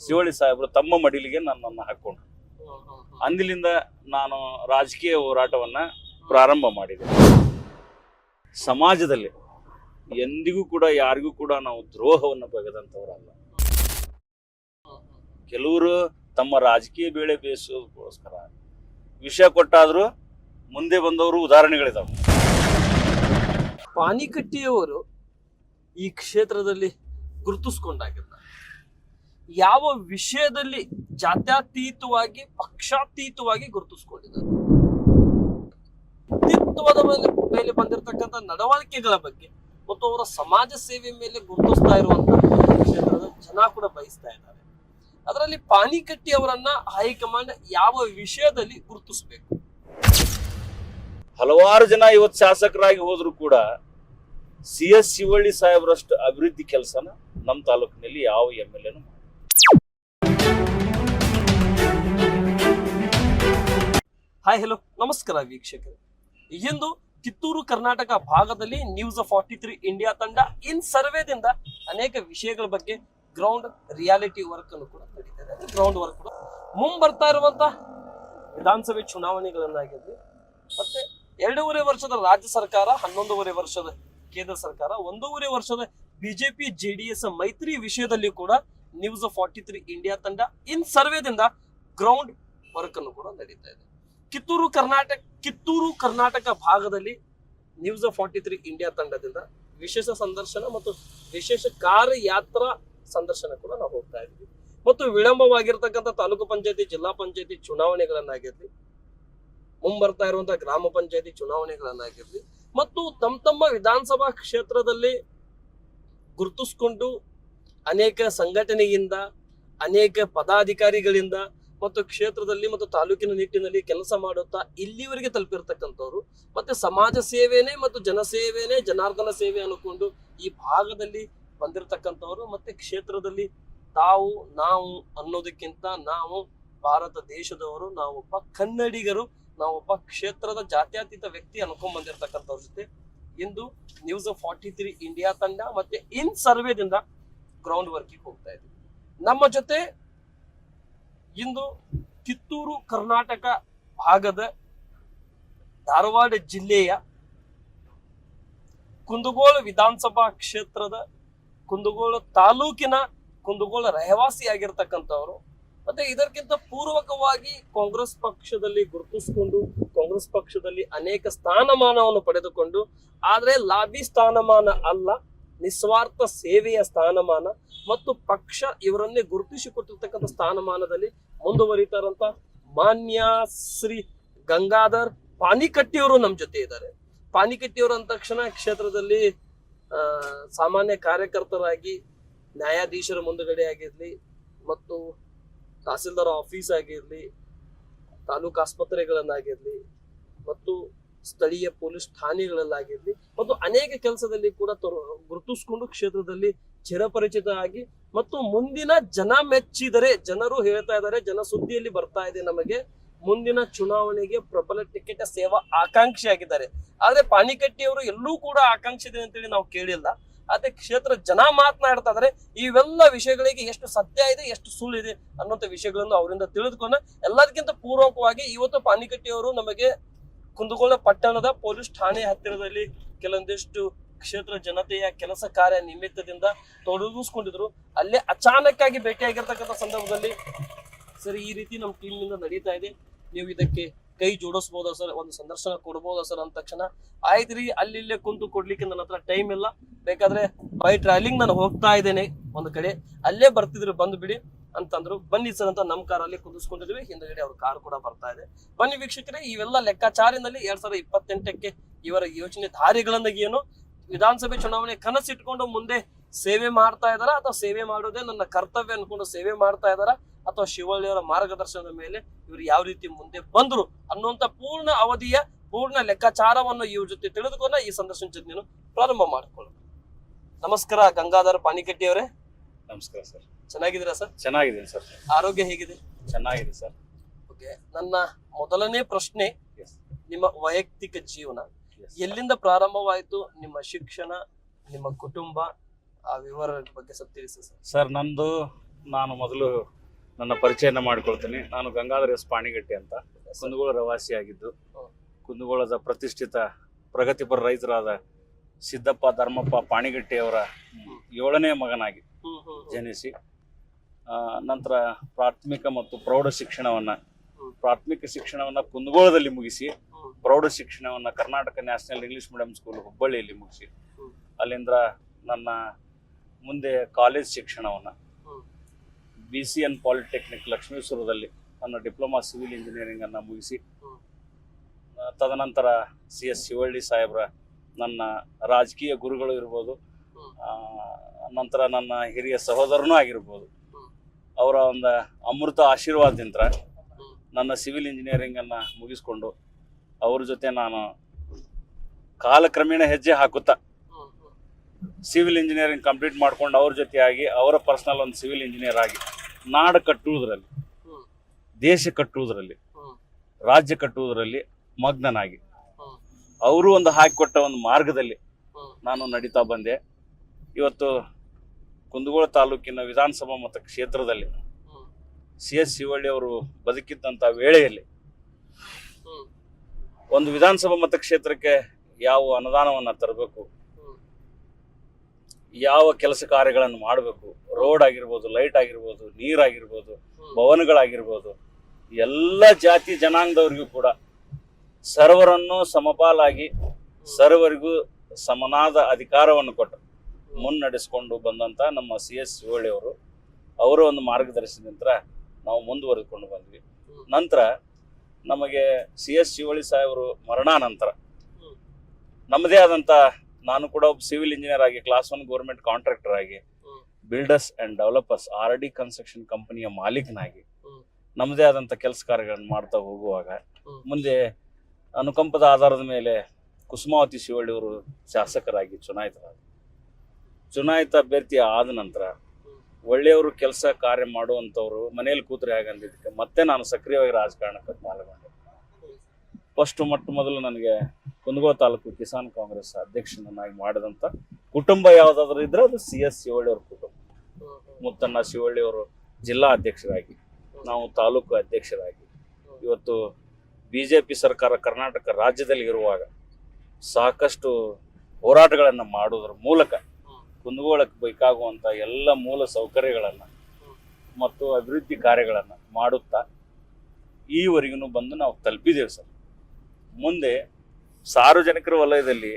ಶಿವಳ್ಳಿ ಸಾಹೇಬರು ತಮ್ಮ ಮಡಿಲಿಗೆ ನನ್ನನ್ನು ಹಾಕೊಂಡ್ರು. ಅಂದಿನಿಂದ ನಾನು ರಾಜಕೀಯ ಹೋರಾಟವನ್ನ ಪ್ರಾರಂಭ ಮಾಡಿದೆ. ಸಮಾಜದಲ್ಲಿ ಎಂದಿಗೂ ಕೂಡ ಯಾರಿಗೂ ಕೂಡ ನಾವು ದ್ರೋಹವನ್ನು ಬಗೆದಂಥವರಲ್ಲ. ಕೆಲವರು ತಮ್ಮ ರಾಜಕೀಯ ಬೇಳೆ ಬೇಯಿಸೋದಕ್ಕೋಸ್ಕರ ವಿಷಯ ಕೊಟ್ಟಾದ್ರೂ ಮುಂದೆ ಬಂದವರು ಉದಾಹರಣೆಗಳಿದಾವೆ. ಪಾನಿಕಟ್ಟಿಯವರು ಈ ಕ್ಷೇತ್ರದಲ್ಲಿ ಗುರುತಿಸ್ಕೊಂಡಾಗಿಲ್ಲ. ಯಾವ ವಿಷಯದಲ್ಲಿ ಜಾತ್ಯತೀತವಾಗಿ ಪಕ್ಷಾತೀತವಾಗಿ ಗುರುತಿಸ್ಕೊಂಡಿದ್ದಾರೆ. ವ್ಯಕ್ತಿತ್ವದ ಮೇಲೆ ಬಂದಿರತಕ್ಕಂಥ ನಡವಳಿಕೆಗಳ ಬಗ್ಗೆ ಮತ್ತು ಅವರ ಸಮಾಜ ಸೇವೆ ಮೇಲೆ ಗುರುತಿಸ್ತಾ ಇರುವಂತಹ ಕ್ಷೇತ್ರದ ಜನ ಕೂಡ ಬಯಸ್ತಾ ಇದ್ದಾರೆ. ಅದರಲ್ಲಿ ಪಾನಿಕಟ್ಟಿ ಅವರನ್ನ ಹೈಕಮಾಂಡ್ ಯಾವ ವಿಷಯದಲ್ಲಿ ಗುರುತಿಸಬೇಕು? ಹಲವಾರು ಜನ ಇವತ್ತು ಶಾಸಕರಾಗಿ ಹೋದ್ರು ಕೂಡ CS ಶಿವಳ್ಳಿ ಸಾಹೇಬರಷ್ಟು ಅಭಿವೃದ್ಧಿ ಕೆಲಸನ ನಮ್ಮ ತಾಲೂಕಿನಲ್ಲಿ ಯಾವ MLA ನು. ಹಾಯ್ ಹಲೋ ನಮಸ್ಕಾರ ವೀಕ್ಷಕರೇ. ಇಂದು ಕಿತ್ತೂರು ಕರ್ನಾಟಕ ಭಾಗದಲ್ಲಿ ನ್ಯೂಸ್ 43 ಇಂಡಿಯಾ ತಂಡ ಇನ್ ಸರ್ವೇದಿಂದ ಅನೇಕ ವಿಷಯಗಳ ಬಗ್ಗೆ ಗ್ರೌಂಡ್ ರಿಯಾಲಿಟಿ ವರ್ಕ್ ಅನ್ನು ಕೂಡ ನಡೀತಾ ಇದೆ. ಗ್ರೌಂಡ್ ವರ್ಕ್ ಕೂಡ ಮುಂಬರ್ತಾ ಇರುವಂತ ವಿಧಾನಸಭೆ ಚುನಾವಣೆಗಳನ್ನಾಗಿರ್ಲಿ, ಮತ್ತೆ 2.5 ವರ್ಷದ ರಾಜ್ಯ ಸರ್ಕಾರ, 11.5 ವರ್ಷದ ಕೇಂದ್ರ ಸರ್ಕಾರ, 1.5 ವರ್ಷದ ಬಿಜೆಪಿ JDS ಮೈತ್ರಿ ವಿಷಯದಲ್ಲಿ ಕೂಡ ನ್ಯೂಸ್ 43 ಇಂಡಿಯಾ ತಂಡ ಇನ್ ಸರ್ವೇದಿಂದ ಗ್ರೌಂಡ್ ವರ್ಕ್ ಅನ್ನು ಕೂಡ ನಡೀತಾ ಇದೆ. ಕಿತ್ತೂರು ಕರ್ನಾಟಕ ಭಾಗದಲ್ಲಿ ನ್ಯೂಸ್ 43 ಇಂಡಿಯಾ ತಂಡದಿಂದ ವಿಶೇಷ ಸಂದರ್ಶನ ಮತ್ತು ವಿಶೇಷ ಕಾರ್ಯಯಾತ್ರಾ ಸಂದರ್ಶನ ಕೂಡ ನಾವು ಹೋಗ್ತಾ ಇದ್ವಿ. ಮತ್ತು ವಿಳಂಬವಾಗಿರ್ತಕ್ಕಂಥ ತಾಲೂಕು ಪಂಚಾಯತಿ, ಜಿಲ್ಲಾ ಪಂಚಾಯತಿ ಚುನಾವಣೆಗಳನ್ನಾಗಿರ್ಲಿ, ಮುಂಬರ್ತಾ ಇರುವಂತಹ ಗ್ರಾಮ ಪಂಚಾಯತಿ ಚುನಾವಣೆಗಳನ್ನಾಗಿರ್ಲಿ, ಮತ್ತು ತಮ್ಮ ವಿಧಾನಸಭಾ ಕ್ಷೇತ್ರದಲ್ಲಿ ಗುರುತಿಸ್ಕೊಂಡು ಅನೇಕ ಸಂಘಟನೆಯಿಂದ, ಅನೇಕ ಪದಾಧಿಕಾರಿಗಳಿಂದ ಮತ್ತು ಕ್ಷೇತ್ರದಲ್ಲಿ ಮತ್ತು ತಾಲೂಕಿನ ನಿಟ್ಟಿನಲ್ಲಿ ಕೆಲಸ ಮಾಡುತ್ತಾ ಇಲ್ಲಿವರೆಗೆ ತಲುಪಿರ್ತಕ್ಕಂಥವ್ರು, ಮತ್ತೆ ಸಮಾಜ ಸೇವೆನೇ ಮತ್ತು ಜನಸೇವೆನೇ ಜನಾರ್ದನ ಸೇವೆ ಅನ್ಕೊಂಡು ಈ ಭಾಗದಲ್ಲಿ ಬಂದಿರತಕ್ಕಂಥವ್ರು, ಮತ್ತೆ ಕ್ಷೇತ್ರದಲ್ಲಿ ನಾವು ಅನ್ನೋದಕ್ಕಿಂತ ನಾವು ಭಾರತ ದೇಶದವರು, ನಾವೊಬ್ಬ ಕನ್ನಡಿಗರು, ನಾವೊಬ್ಬ ಕ್ಷೇತ್ರದ ಜಾತ್ಯತೀತ ವ್ಯಕ್ತಿ ಅನ್ಕೊಂಡ್ ಬಂದಿರತಕ್ಕಂಥವ್ರ ಜೊತೆ ಇಂದು ನ್ಯೂಸ್ 43 ಇಂಡಿಯಾ ತಂಡ ಮತ್ತೆ ಇನ್ ಸರ್ವೇದಿಂದ ಗ್ರೌಂಡ್ ವರ್ಕಿಗೆ ಹೋಗ್ತಾ ಇದ್ವಿ. ನಮ್ಮ ಜೊತೆ ಇಂದು ಕಿತ್ತೂರು ಕರ್ನಾಟಕ ಭಾಗದ ಧಾರವಾಡ ಜಿಲ್ಲೆಯ ಕುಂದಗೋಳ ವಿಧಾನಸಭಾ ಕ್ಷೇತ್ರದ ಕುಂದಗೋಳ ತಾಲೂಕಿನ ಕುಂದಗೋಳ ರಹವಾಸಿ ಆಗಿರ್ತಕ್ಕಂಥವ್ರು, ಮತ್ತೆ ಇದಕ್ಕಿಂತ ಪೂರ್ವಕವಾಗಿ ಕಾಂಗ್ರೆಸ್ ಪಕ್ಷದಲ್ಲಿ ಗುರುತಿಸಿಕೊಂಡು ಕಾಂಗ್ರೆಸ್ ಪಕ್ಷದಲ್ಲಿ ಅನೇಕ ಸ್ಥಾನಮಾನವನ್ನು ಪಡೆದುಕೊಂಡು, ಆದ್ರೆ ಲಾಬಿ ಸ್ಥಾನಮಾನ ಅಲ್ಲ, ನಿಸ್ವಾರ್ಥ ಸೇವೆಯ ಸ್ಥಾನಮಾನ ಮತ್ತು ಪಕ್ಷ ಇವರನ್ನೇ ಗುರುತಿಸಿಕೊಟ್ಟಿರ್ತಕ್ಕಂಥ ಸ್ಥಾನಮಾನದಲ್ಲಿ ಮುಂದುವರಿತಾರಂತ ಮಾನ್ಯ ಶ್ರೀ ಗಂಗಾಧರ್ ಪಾನಿಕಟ್ಟಿಯವರು ನಮ್ಮ ಜೊತೆ ಇದ್ದಾರೆ. ಪಾನಿಕಟ್ಟಿಯವರು ಅಂದ ತಕ್ಷಣ ಕ್ಷೇತ್ರದಲ್ಲಿ ಸಾಮಾನ್ಯ ಕಾರ್ಯಕರ್ತರಾಗಿ ನ್ಯಾಯಾಧೀಶರ ಮುಂದುಗಡೆ ಆಗಿರ್ಲಿ, ಮತ್ತು ತಹಸೀಲ್ದಾರ್ ಆಫೀಸ್ ಆಗಿರ್ಲಿ, ತಾಲೂಕು ಆಸ್ಪತ್ರೆಗಳನ್ನಾಗಿರ್ಲಿ, ಮತ್ತು ಸ್ಥಳೀಯ ಪೊಲೀಸ್ ಠಾಣೆಗಳಲ್ಲಾಗಿರ್ಲಿ, ಮತ್ತು ಅನೇಕ ಕೆಲಸದಲ್ಲಿ ಕೂಡ ಗುರುತಿಸ್ಕೊಂಡು ಕ್ಷೇತ್ರದಲ್ಲಿ ಚಿರಪರಿಚಿತ ಆಗಿ, ಮತ್ತು ಮುಂದಿನ ಜನ ಮೆಚ್ಚಿದರೆ, ಜನರು ಹೇಳ್ತಾ ಇದ್ದಾರೆ, ಜನ ಸುದ್ದಿಯಲ್ಲಿ ಬರ್ತಾ ಇದೆ, ನಮಗೆ ಮುಂದಿನ ಚುನಾವಣೆಗೆ ಪ್ರಬಲ ಟಿಕೆಟ್ ಸೇವಾ ಆಕಾಂಕ್ಷಿ ಆಗಿದ್ದಾರೆ. ಆದ್ರೆ ಪಾನಿಕಟ್ಟಿಯವರು ಎಲ್ಲೂ ಕೂಡ ಆಕಾಂಕ್ಷಿ ಇದೆ ಅಂತೇಳಿ ನಾವು ಕೇಳಿಲ್ಲ. ಆದ್ರೆ ಕ್ಷೇತ್ರ ಜನ ಮಾತನಾಡ್ತಾ ಇದಾರೆ. ಇವೆಲ್ಲ ವಿಷಯಗಳಿಗೆ ಎಷ್ಟು ಸತ್ಯ ಇದೆ, ಎಷ್ಟು ಸುಳ್ಳು ಇದೆ ಅನ್ನೋಂಥ ವಿಷಯಗಳನ್ನು ಅವರಿಂದ ತಿಳಿದುಕೊಂಡು, ಎಲ್ಲದಕ್ಕಿಂತ ಪೂರ್ವಕವಾಗಿ ಇವತ್ತು ಪಾನಿಕಟ್ಟಿಯವರು ನಮಗೆ ಕುಂದಗೋಳ ಪಟ್ಟಣದ ಪೊಲೀಸ್ ಠಾಣೆ ಹತ್ತಿರದಲ್ಲಿ ಕೆಲವೊಂದಿಷ್ಟು ಕ್ಷೇತ್ರ ಜನತೆಯ ಕೆಲಸ ಕಾರ್ಯ ನಿಮಿತ್ತದಿಂದ ತೊಡಗಿಸ್ಕೊಂಡಿದ್ರು. ಅಲ್ಲೇ ಅಚಾನಕ್ ಆಗಿ ಭೇಟಿಯಾಗಿರ್ತಕ್ಕಂಥ ಸಂದರ್ಭದಲ್ಲಿ, ಸರ್ ಈ ರೀತಿ ನಮ್ಮ ಟೀಮ್ ನಿಂದ ನಡೀತಾ ಇದೆ, ನೀವು ಇದಕ್ಕೆ ಕೈ ಜೋಡಿಸ್ಬೋದಾ ಸರ್, ಒಂದು ಸಂದರ್ಶನ ಕೊಡ್ಬೋದಾ ಸರ್ ಅಂದ ತಕ್ಷಣ, ಆಯ್ತ್ರಿ ಅಲ್ಲಿ ಕುಂತು ಕೊಡ್ಲಿಕ್ಕೆ ನನ್ನ ಹತ್ರ ಟೈಮ್ ಇಲ್ಲ, ಬೇಕಾದ್ರೆ ಬೈ ಟ್ರಾವೆಲಿಂಗ್ ನಾನು ಹೋಗ್ತಾ ಇದ್ದೇನೆ ಒಂದು ಕಡೆ, ಅಲ್ಲೇ ಬರ್ತಿದ್ರು, ಬಂದು ಬಿಡಿ ಅಂತಂದ್ರು. ಬನ್ನಿ ಸರ್ ಅಂತ ನಮ್ಮ ಕಾರಲ್ಲಿ ಕುದಿಸ್ಕೊಂಡಿದ್ವಿ, ಹಿಂದಗಡೆ ಅವ್ರ ಕಾರ್ ಕೂಡ ಬರ್ತಾ ಇದೆ. ಬನ್ನಿ ವೀಕ್ಷಕರೇ, ಇವೆಲ್ಲ ಲೆಕ್ಕಾಚಾರಿನಲ್ಲಿ 2028ಕ್ಕೆ ಇವರ ಯೋಚನೆ ದಾರಿಗಳನ್ನ ಏನು, ವಿಧಾನಸಭೆ ಚುನಾವಣೆ ಕನಸಿಟ್ಕೊಂಡು ಮುಂದೆ ಸೇವೆ ಮಾಡ್ತಾ ಇದಾರ, ಅಥವಾ ಸೇವೆ ಮಾಡೋದೇ ನನ್ನ ಕರ್ತವ್ಯ ಅನ್ಕೊಂಡು ಸೇವೆ ಮಾಡ್ತಾ ಇದಾರ, ಅಥವಾ ಶಿವಳ್ಳಿಯವರ ಮಾರ್ಗದರ್ಶನದ ಮೇಲೆ ಇವರು ಯಾವ ರೀತಿ ಮುಂದೆ ಬಂದ್ರು ಅನ್ನುವಂತ ಪೂರ್ಣ ಅವಧಿಯ ಪೂರ್ಣ ಲೆಕ್ಕಾಚಾರವನ್ನು ಇವ್ರ ಜೊತೆ ತಿಳಿದುಕೊಂಡು ಈ ಸಂದರ್ಶನ ಜೊತೆ ಪ್ರಾರಂಭ ಮಾಡಿಕೊಳ್ಳೋಣ. ನಮಸ್ಕಾರ ಗಂಗಾಧರ್ ಪಾನಿಕಟ್ಟಿ ಅವರೇ. ನಮಸ್ಕಾರ ಸರ್. ಚೆನ್ನಾಗಿದ್ದೀರಾ ಸರ್? ಚೆನ್ನಾಗಿದ್ದೀನಿ ಸರ್. ಆರೋಗ್ಯ ಹೇಗಿದೆ? ಚೆನ್ನಾಗಿದೆ ಸರ್. ಓಕೆ, ನನ್ನ ಮೊದಲನೇ ಪ್ರಶ್ನೆ, ನಿಮ್ಮ ವೈಯಕ್ತಿಕ ಜೀವನ ಎಲ್ಲಿಂದ ಪ್ರಾರಂಭವಾಯಿತು? ನಿಮ್ಮ ಶಿಕ್ಷಣ, ನಿಮ್ಮ ಕುಟುಂಬ, ಆ ವಿವರ ಬಗ್ಗೆ ಸ್ವಲ್ಪ ತಿಳಿಸಿ ಸರ್. ಸರ್, ನಂದು ನಾನು ಮೊದಲು ನನ್ನ ಪರಿಚಯನ ಮಾಡ್ಕೊಳ್ತೀನಿ. ನಾನು ಗಂಗಾಧರ ಎಸ್ ಪಾಣಿಗಟ್ಟಿ ಅಂತ, ಕುಂದಗೋಳ ರವಾಸಿಯಾಗಿದ್ದು, ಕುಂದಗೋಳದ ಪ್ರತಿಷ್ಠಿತ ಪ್ರಗತಿಪರ ರೈತರಾದ ಸಿದ್ದಪ್ಪ ಧರ್ಮಪ್ಪ ಪಾಣಿಗಟ್ಟಿ ಅವರ 7ನೇ ಮಗನಾಗಿ ಜನಿಸಿ ನಂತರ ಪ್ರಾಥಮಿಕ ಮತ್ತು ಪ್ರೌಢ ಶಿಕ್ಷಣವನ್ನ ಕುಂದಗೋಳದಲ್ಲಿ ಮುಗಿಸಿ, ಪ್ರೌಢ ಶಿಕ್ಷಣವನ್ನ Karnataka national English medium school ಹುಬ್ಬಳ್ಳಿಯಲ್ಲಿ ಮುಗಿಸಿ, ಅಲ್ಲಿಂದ ನನ್ನ ಮುಂದೆ ಕಾಲೇಜ್ ಶಿಕ್ಷಣವನ್ನ BCN ಪಾಲಿಟೆಕ್ನಿಕ್ ಲಕ್ಷ್ಮೇಶ್ವರದಲ್ಲಿ ನನ್ನ ಡಿಪ್ಲೊಮಾ ಸಿವಿಲ್ ಇಂಜಿನಿಯರಿಂಗ್ ಅನ್ನ ಮುಗಿಸಿ, ತದನಂತರ CS ಶಿವಳ್ಳಿ ಸಾಹೇಬ್ರ ನನ್ನ ರಾಜಕೀಯ ಗುರುಗಳು ಇರ್ಬೋದು, ನಂತರ ನನ್ನ ಹಿರಿಯ ಸಹೋದರನೂ ಆಗಿರ್ಬೋದು, ಅವರ ಒಂದು ಅಮೃತ ಆಶೀರ್ವಾದದಿಂದ ನನ್ನ ಸಿವಿಲ್ ಇಂಜಿನಿಯರಿಂಗ್ ಅನ್ನ ಮುಗಿಸ್ಕೊಂಡು ಅವ್ರ ಜೊತೆ ನಾನು ಕಾಲಕ್ರಮೇಣ ಹೆಜ್ಜೆ ಹಾಕುತ್ತಾ ಸಿವಿಲ್ ಇಂಜಿನಿಯರಿಂಗ್ ಕಂಪ್ಲೀಟ್ ಮಾಡ್ಕೊಂಡು ಅವ್ರ ಜೊತೆಯಾಗಿ ಅವರ ಪರ್ಸನಲ್ ಒಂದು ಸಿವಿಲ್ ಇಂಜಿನಿಯರ್ ಆಗಿ ನಾಡು ಕಟ್ಟುವುದರಲ್ಲಿ, ದೇಶ ಕಟ್ಟುವುದರಲ್ಲಿ, ರಾಜ್ಯ ಕಟ್ಟುವುದರಲ್ಲಿ ಮಗ್ನನಾಗಿ ಅವರು ಒಂದು ಹಾಕಿಕೊಟ್ಟ ಒಂದು ಮಾರ್ಗದಲ್ಲಿ ನಾನು ನಡೀತಾ ಬಂದೆ. ಇವತ್ತು ಕುಂದಗೋಳ ತಾಲೂಕಿನ ವಿಧಾನಸಭಾ ಮತ ಕ್ಷೇತ್ರದಲ್ಲಿ CS ಶಿವಳ್ಳಿ ಅವರು ಬದುಕಿದ್ದಂಥ ವೇಳೆಯಲ್ಲಿ ಒಂದು ವಿಧಾನಸಭಾ ಮತಕ್ಷೇತ್ರಕ್ಕೆ ಯಾವ ಅನುದಾನವನ್ನು ತರಬೇಕು, ಯಾವ ಕೆಲಸ ಕಾರ್ಯಗಳನ್ನು ಮಾಡಬೇಕು, ರೋಡ್ ಆಗಿರ್ಬೋದು, ಲೈಟ್ ಆಗಿರ್ಬೋದು, ನೀರಾಗಿರ್ಬೋದು, ಭವನಗಳಾಗಿರ್ಬೋದು, ಎಲ್ಲ ಜಾತಿ ಜನಾಂಗದವರಿಗೂ ಕೂಡ ಸರ್ವರನ್ನು ಸಮಪಾಲಾಗಿ ಸರ್ವರಿಗೂ ಸಮನಾದ ಅಧಿಕಾರವನ್ನು ಕೊಟ್ಟು ಮುನ್ನಡೆಸ್ಕೊಂಡು ಬಂದಂಥ ನಮ್ಮ CS ಶಿವಳ್ಳಿ ಅವರು, ಅವರ ಒಂದು ಮಾರ್ಗದರ್ಶನದಿಂದ ನಾವು ಮುಂದುವರೆದುಕೊಂಡು ಬಂದ್ವಿ. ನಂತರ ನಮಗೆ CS ಶಿವಳ್ಳಿ ಸಾಹೇಬರು ಮರಣಾನಂತರ ನಮ್ಮದೇ ಆದಂಥ, ನಾನು ಕೂಡ ಒಬ್ಬ ಸಿವಿಲ್ ಇಂಜಿನಿಯರ್ ಆಗಿ ಕ್ಲಾಸ್ 1 ಗೌರ್ಮೆಂಟ್ ಕಾಂಟ್ರಾಕ್ಟರ್ ಆಗಿ builders and developers RD construction ಕಂಪನಿಯ ಮಾಲೀಕನಾಗಿ ನಮ್ಮದೇ ಆದಂಥ ಕೆಲಸ ಕಾರ್ಯಗಳನ್ನು ಮಾಡ್ತಾ ಹೋಗುವಾಗ ಮುಂದೆ ಅನುಕಂಪದ ಆಧಾರದ ಮೇಲೆ ಕುಸುಮಾವತಿ ಶಿವಳ್ಳಿ ಅವರು ಶಾಸಕರಾಗಿ ಚುನಾಯಿತ ಅಭ್ಯರ್ಥಿ ಆದ ನಂತರ ಒಳ್ಳೆಯವರು ಕೆಲಸ ಕಾರ್ಯ ಮಾಡುವಂಥವ್ರು ಮನೆಯಲ್ಲಿ ಕೂತ್ರೆ ಹಾಗಂದಿದ್ದಕ್ಕೆ ಮತ್ತೆ ನಾನು ಸಕ್ರಿಯವಾಗಿ ರಾಜಕಾರಣಕ್ಕೆ ಪಾಲ್ಗೊಂಡೆ. ಫಸ್ಟ್ ಮೊದಲು ನನಗೆ ಕುಂದಗೋಳ ತಾಲೂಕು ಕಿಸಾನ್ ಕಾಂಗ್ರೆಸ್ ಅಧ್ಯಕ್ಷನನ್ನಾಗಿ ಮಾಡಿದಂಥ ಕುಟುಂಬ ಯಾವುದಾದ್ರೂ ಇದ್ರೆ ಅದು CS ಶಿವಳ್ಳಿ ಅವ್ರ ಕುಟುಂಬ. ಮುತ್ತಣ್ಣ ಶಿವಳ್ಳಿ ಅವರು ಜಿಲ್ಲಾ ಅಧ್ಯಕ್ಷರಾಗಿ, ನಾವು ತಾಲೂಕು ಅಧ್ಯಕ್ಷರಾಗಿ, ಇವತ್ತು BJP ಸರ್ಕಾರ ಕರ್ನಾಟಕ ರಾಜ್ಯದಲ್ಲಿ ಇರುವಾಗ ಸಾಕಷ್ಟು ಹೋರಾಟಗಳನ್ನು ಮಾಡುವುದರ ಮೂಲಕ ಕುಂದಗೋಳಕ್ಕೆ ಬೇಕಾಗುವಂಥ ಎಲ್ಲ ಮೂಲ ಸೌಕರ್ಯಗಳನ್ನು ಮತ್ತು ಅಭಿವೃದ್ಧಿ ಕಾರ್ಯಗಳನ್ನು ಮಾಡುತ್ತಾ ಈವರೆಗೂ ಬಂದು ನಾವು ತಲುಪಿದ್ದೇವೆ ಸರ್. ಮುಂದೆ ಸಾರ್ವಜನಿಕರ ವಲಯದಲ್ಲಿ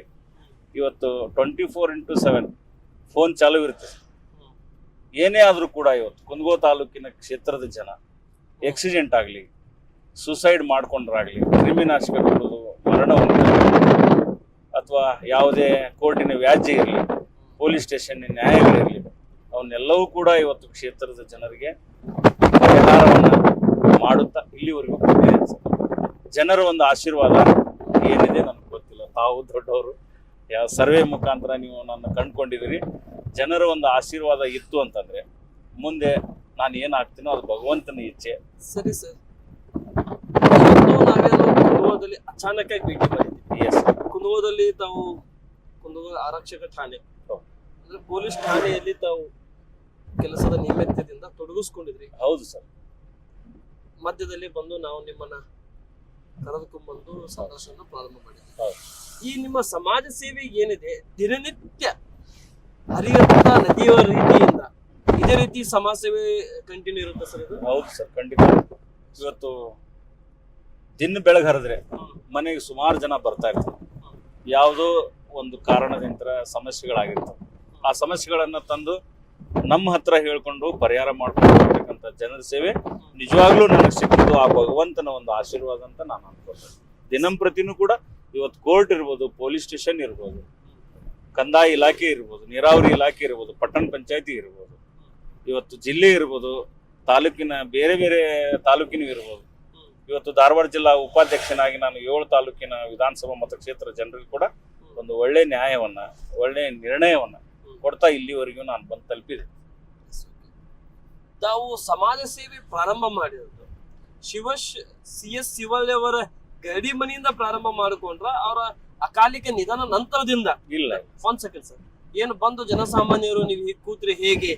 ಇವತ್ತು 24x7 ಫೋನ್ ಚಾಲೂ ಇರುತ್ತೆ. ಏನೇ ಆದರೂ ಕೂಡ ಇವತ್ತು ಕುಂದಗೋಳ ತಾಲೂಕಿನ ಕ್ಷೇತ್ರದ ಜನ ಆಕ್ಸಿಡೆಂಟ್ ಆಗಲಿ, ಸುಸೈಡ್ ಮಾಡ್ಕೊಂಡ್ರಾಗಲಿ, ಕ್ರಿಮಿನಾಶಕ ಕೊಡೋದು, ಮರಣ ಅಥವಾ ಯಾವುದೇ ಕೋರ್ಟಿನ ವ್ಯಾಜ್ಯ ಇರಲಿ, ಪೊಲೀಸ್ ಸ್ಟೇಷನ್ ನ್ಯಾಯಗಳಿರಲಿ, ಅವನ್ನೆಲ್ಲವೂ ಕೂಡ ಇವತ್ತು ಕ್ಷೇತ್ರದ ಜನರಿಗೆ ಪರಿಹಾರವನ್ನು ಮಾಡುತ್ತಾ ಇಲ್ಲಿವರೆಗೂ ಬಂದಿದೆ ಸರ್. ಜನರ ಒಂದು ಆಶೀರ್ವಾದ ಏನಿದೆ ನನಗೆ ಗೊತ್ತಿಲ್ಲ, ತಾವು ದೊಡ್ಡವರು, ಯಾವ ಸರ್ವೆ ಮುಖಾಂತರ ನೀವು ನನ್ನ ಕಂಡುಕೊಂಡಿದ್ದೀರಿ. ಜನರ ಒಂದು ಆಶೀರ್ವಾದ ಇತ್ತು ಅಂತಂದ್ರೆ ಮುಂದೆ ನಾನು ಏನಾಗ್ತೀನೋ ಅದು ಭಗವಂತನ ಇಚ್ಛೆ. ಸರಿ ಸರ್, ನಾವೇನು ಕುಂದಗೋಳದಲ್ಲಿ ಅಚಾನಕ್ಕಾಗಿ ಭೇಟಿ ಮಾಡಿದ್ವಿ. ಕುಂದಗೋಳದಲ್ಲಿ ತಾವು ಕುಂದಗೋಳ ಆರಕ್ಷಕ ಠಾಣೆ ಅಂದ್ರೆ ಪೊಲೀಸ್ ಠಾಣೆಯಲ್ಲಿ ತಾವು ಕೆಲಸದ ನಿಮಿತ್ತದಿಂದ ತೊಡಗಿಸ್ಕೊಂಡಿದ್ರಿ. ಹೌದು ಸರ್. ಮಧ್ಯದಲ್ಲಿ ಬಂದು ನಾವು ನಿಮ್ಮನ್ನ ಕರೆದುಕೊಂಡ್ಬಂದು ಸಂದರ್ಶನ ಪ್ರಾರಂಭ ಮಾಡಿದ್ವಿ. ಈ ನಿಮ್ಮ ಸಮಾಜ ಸೇವೆ ಏನಿದೆ ದಿನನಿತ್ಯ ಹರಿಯುವಂತ ನದಿಯ ರೀತಿಯಿಂದ ಇದೇ ರೀತಿ ಸಮಾಜ ಸೇವೆ ಕಂಟಿನ್ಯೂ ಇರುತ್ತೆ ಸರ್ ಇದು? ಹೌದು ಸರ್, ಖಂಡಿತ. ಇವತ್ತು ದಿನ ಬೆಳಗ್ಗೆ ಹರಿದ್ರೆ ಮನೆಗೆ ಸುಮಾರು ಜನ ಬರ್ತಾ ಇರ್ತಾರೆ. ಯಾವುದೋ ಒಂದು ಕಾರಣದಿಂದ ಸಮಸ್ಯೆಗಳಾಗಿರ್ತವೆ. ಆ ಸಮಸ್ಯೆಗಳನ್ನ ತಂದು ನಮ್ಮ ಹತ್ರ ಹೇಳ್ಕೊಂಡು ಪರಿಹಾರ ಮಾಡ್ಕೊಂಡಿರ್ತಕ್ಕಂಥ ಜನರ ಸೇವೆ ನಿಜವಾಗ್ಲೂ ನನಗೆ ಸಿಕ್ಕಿದ್ದು ಆ ಭಗವಂತನ ಒಂದು ಆಶೀರ್ವಾದ ಅಂತ ನಾನು ಅನ್ಕೊಳ್ತೇನೆ. ದಿನಂಪ್ರತಿನೂ ಕೂಡ ಇವತ್ತು ಕೋರ್ಟ್ ಇರ್ಬೋದು, ಪೊಲೀಸ್ ಸ್ಟೇಷನ್ ಇರ್ಬೋದು, ಕಂದಾಯ ಇಲಾಖೆ ಇರ್ಬೋದು, ನೀರಾವರಿ ಇಲಾಖೆ ಇರ್ಬೋದು, ಪಟ್ಟಣ ಪಂಚಾಯತಿ ಇರ್ಬೋದು, ಇವತ್ತು ಜಿಲ್ಲೆ ಇರ್ಬೋದು, ತಾಲೂಕಿನ ಬೇರೆ ಬೇರೆ ತಾಲೂಕಿನೂ ಇರ್ಬೋದು. ಇವತ್ತು ಧಾರವಾಡ ಜಿಲ್ಲಾ ಉಪಾಧ್ಯಕ್ಷನಾಗಿ ನಾನು 7 ತಾಲೂಕಿನ ವಿಧಾನಸಭಾ ಮತಕ್ಷೇತ್ರ ಜನರಿಗೆ ಕೂಡ ಒಂದು ಒಳ್ಳೆ ನ್ಯಾಯವನ್ನ, ಒಳ್ಳೆ ನಿರ್ಣಯವನ್ನ ಕೊಡ್ತಾ ಇಲ್ಲಿವರೆಗೂ ನಾನು ಬಂದು ತಲುಪಿದೆ. ತಾವು ಸಮಾಜ ಸೇವೆ ಪ್ರಾರಂಭ ಮಾಡಿರೋದು CS ಶಿವಳ್ಳಿ ಅವರ ಗಡಿ ಮನೆಯಿಂದ ಪ್ರಾರಂಭ ಮಾಡಿಕೊಂಡ್ರ ಅವರ ಅಕಾಲಿಕ ನಿಧನ ನಂತರದಿಂದ? ಇಲ್ಲ, ಒಂದ್ ಸೆಕೆಂಡ್ ಸರ್, ಏನು ಬಂದು ಜನಸಾಮಾನ್ಯರು ನೀವು ಹೀಗೆ ಕೂತ್ರೆ ಹೇಗೆ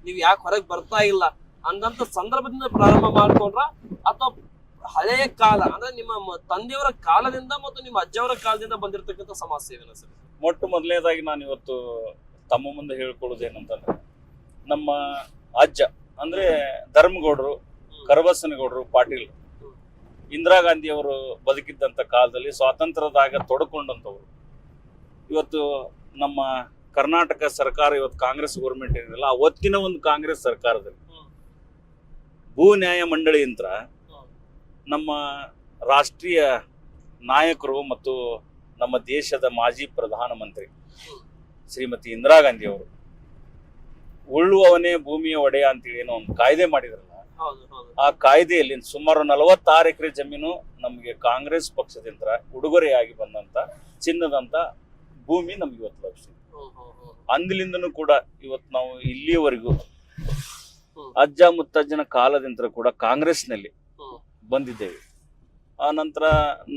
ನೀವ್ ಯಾಕೆ ಹೊರಗೆ ಬರ್ತಾ ಇಲ್ಲ ಅಂದಂತ ಸಂದರ್ಭದಿಂದ ಪ್ರಾರಂಭ ಮಾಡ್ಕೊಂಡ್ರ ಅಥವಾ ಹಳೆಯ ಕಾಲ ಅಂದ್ರೆ ನಿಮ್ಮ ತಂದೆಯವರ ಕಾಲದಿಂದ ಮತ್ತು ನಿಮ್ಮ ಅಜ್ಜವರ ಕಾಲದಿಂದ ಬಂದಿರತಕ್ಕಂಥ ಸಮಾಜ ಸೇವೆನ ಸರ್? ಮೊಟ್ಟ ಮೊದಲನೇದಾಗಿ ನಾನು ಇವತ್ತು ತಮ್ಮ ಮುಂದೆ ಹೇಳ್ಕೊಳ್ಳೋದೇನಂತಂದ್ರೆ, ನಮ್ಮ ಅಜ್ಜ ಅಂದ್ರೆ ಧರ್ಮಗೌಡರು, ಕರಬಸನಗೌಡರು ಪಾಟೀಲ್, ಇಂದಿರಾ ಗಾಂಧಿ ಅವರು ಬದುಕಿದ್ದಂತ ಕಾಲದಲ್ಲಿ ಸ್ವಾತಂತ್ರ್ಯದಾಗ ತೊಡ್ಕೊಂಡಂತವ್ರು. ಇವತ್ತು ನಮ್ಮ ಕರ್ನಾಟಕ ಸರ್ಕಾರ, ಇವತ್ತು ಕಾಂಗ್ರೆಸ್ ಗೌರ್ಮೆಂಟ್ ಏನಿಲ್ಲ, ಅವತ್ತಿನ ಒಂದು ಕಾಂಗ್ರೆಸ್ ಸರ್ಕಾರದಲ್ಲಿ ಭೂ ನ್ಯಾಯ ಮಂಡಳಿ ಯಂತ್ರ ನಮ್ಮ ರಾಷ್ಟ್ರೀಯ ನಾಯಕರು ಮತ್ತು ನಮ್ಮ ದೇಶದ ಮಾಜಿ ಪ್ರಧಾನಮಂತ್ರಿ ಶ್ರೀಮತಿ ಇಂದಿರಾ ಗಾಂಧಿ ಅವರು ಉಳ್ಳುವವನೇ ಭೂಮಿಯ ಒಡೆಯ ಅಂತೇಳಿ ಏನೋ ಒಂದು ಕಾಯ್ದೆ ಮಾಡಿದ್ರಲ್ಲ, ಆ ಕಾಯ್ದೆಯಲ್ಲಿ ಸುಮಾರು 46 ಎಕರೆ ಜಮೀನು ನಮಗೆ ಕಾಂಗ್ರೆಸ್ ಪಕ್ಷದಿಂದ ಉಡುಗೊರೆಯಾಗಿ ಬಂದಂತ ಚಿನ್ನದಂತ ಭೂಮಿ ನಮ್ಗೆ ಇವತ್ತು ಲಭಿಸಿದೆ. ಅಂದಿಲಿಂದನೂ ಕೂಡ ಇವತ್ತು ನಾವು ಇಲ್ಲಿಯವರೆಗೂ ಅಜ್ಜ ಮುತ್ತಜ್ಜನ ಕಾಲದಿಂದ ಕೂಡ ಕಾಂಗ್ರೆಸ್ನಲ್ಲಿ ಬಂದಿದ್ದೇವೆ. ಆ ನಂತರ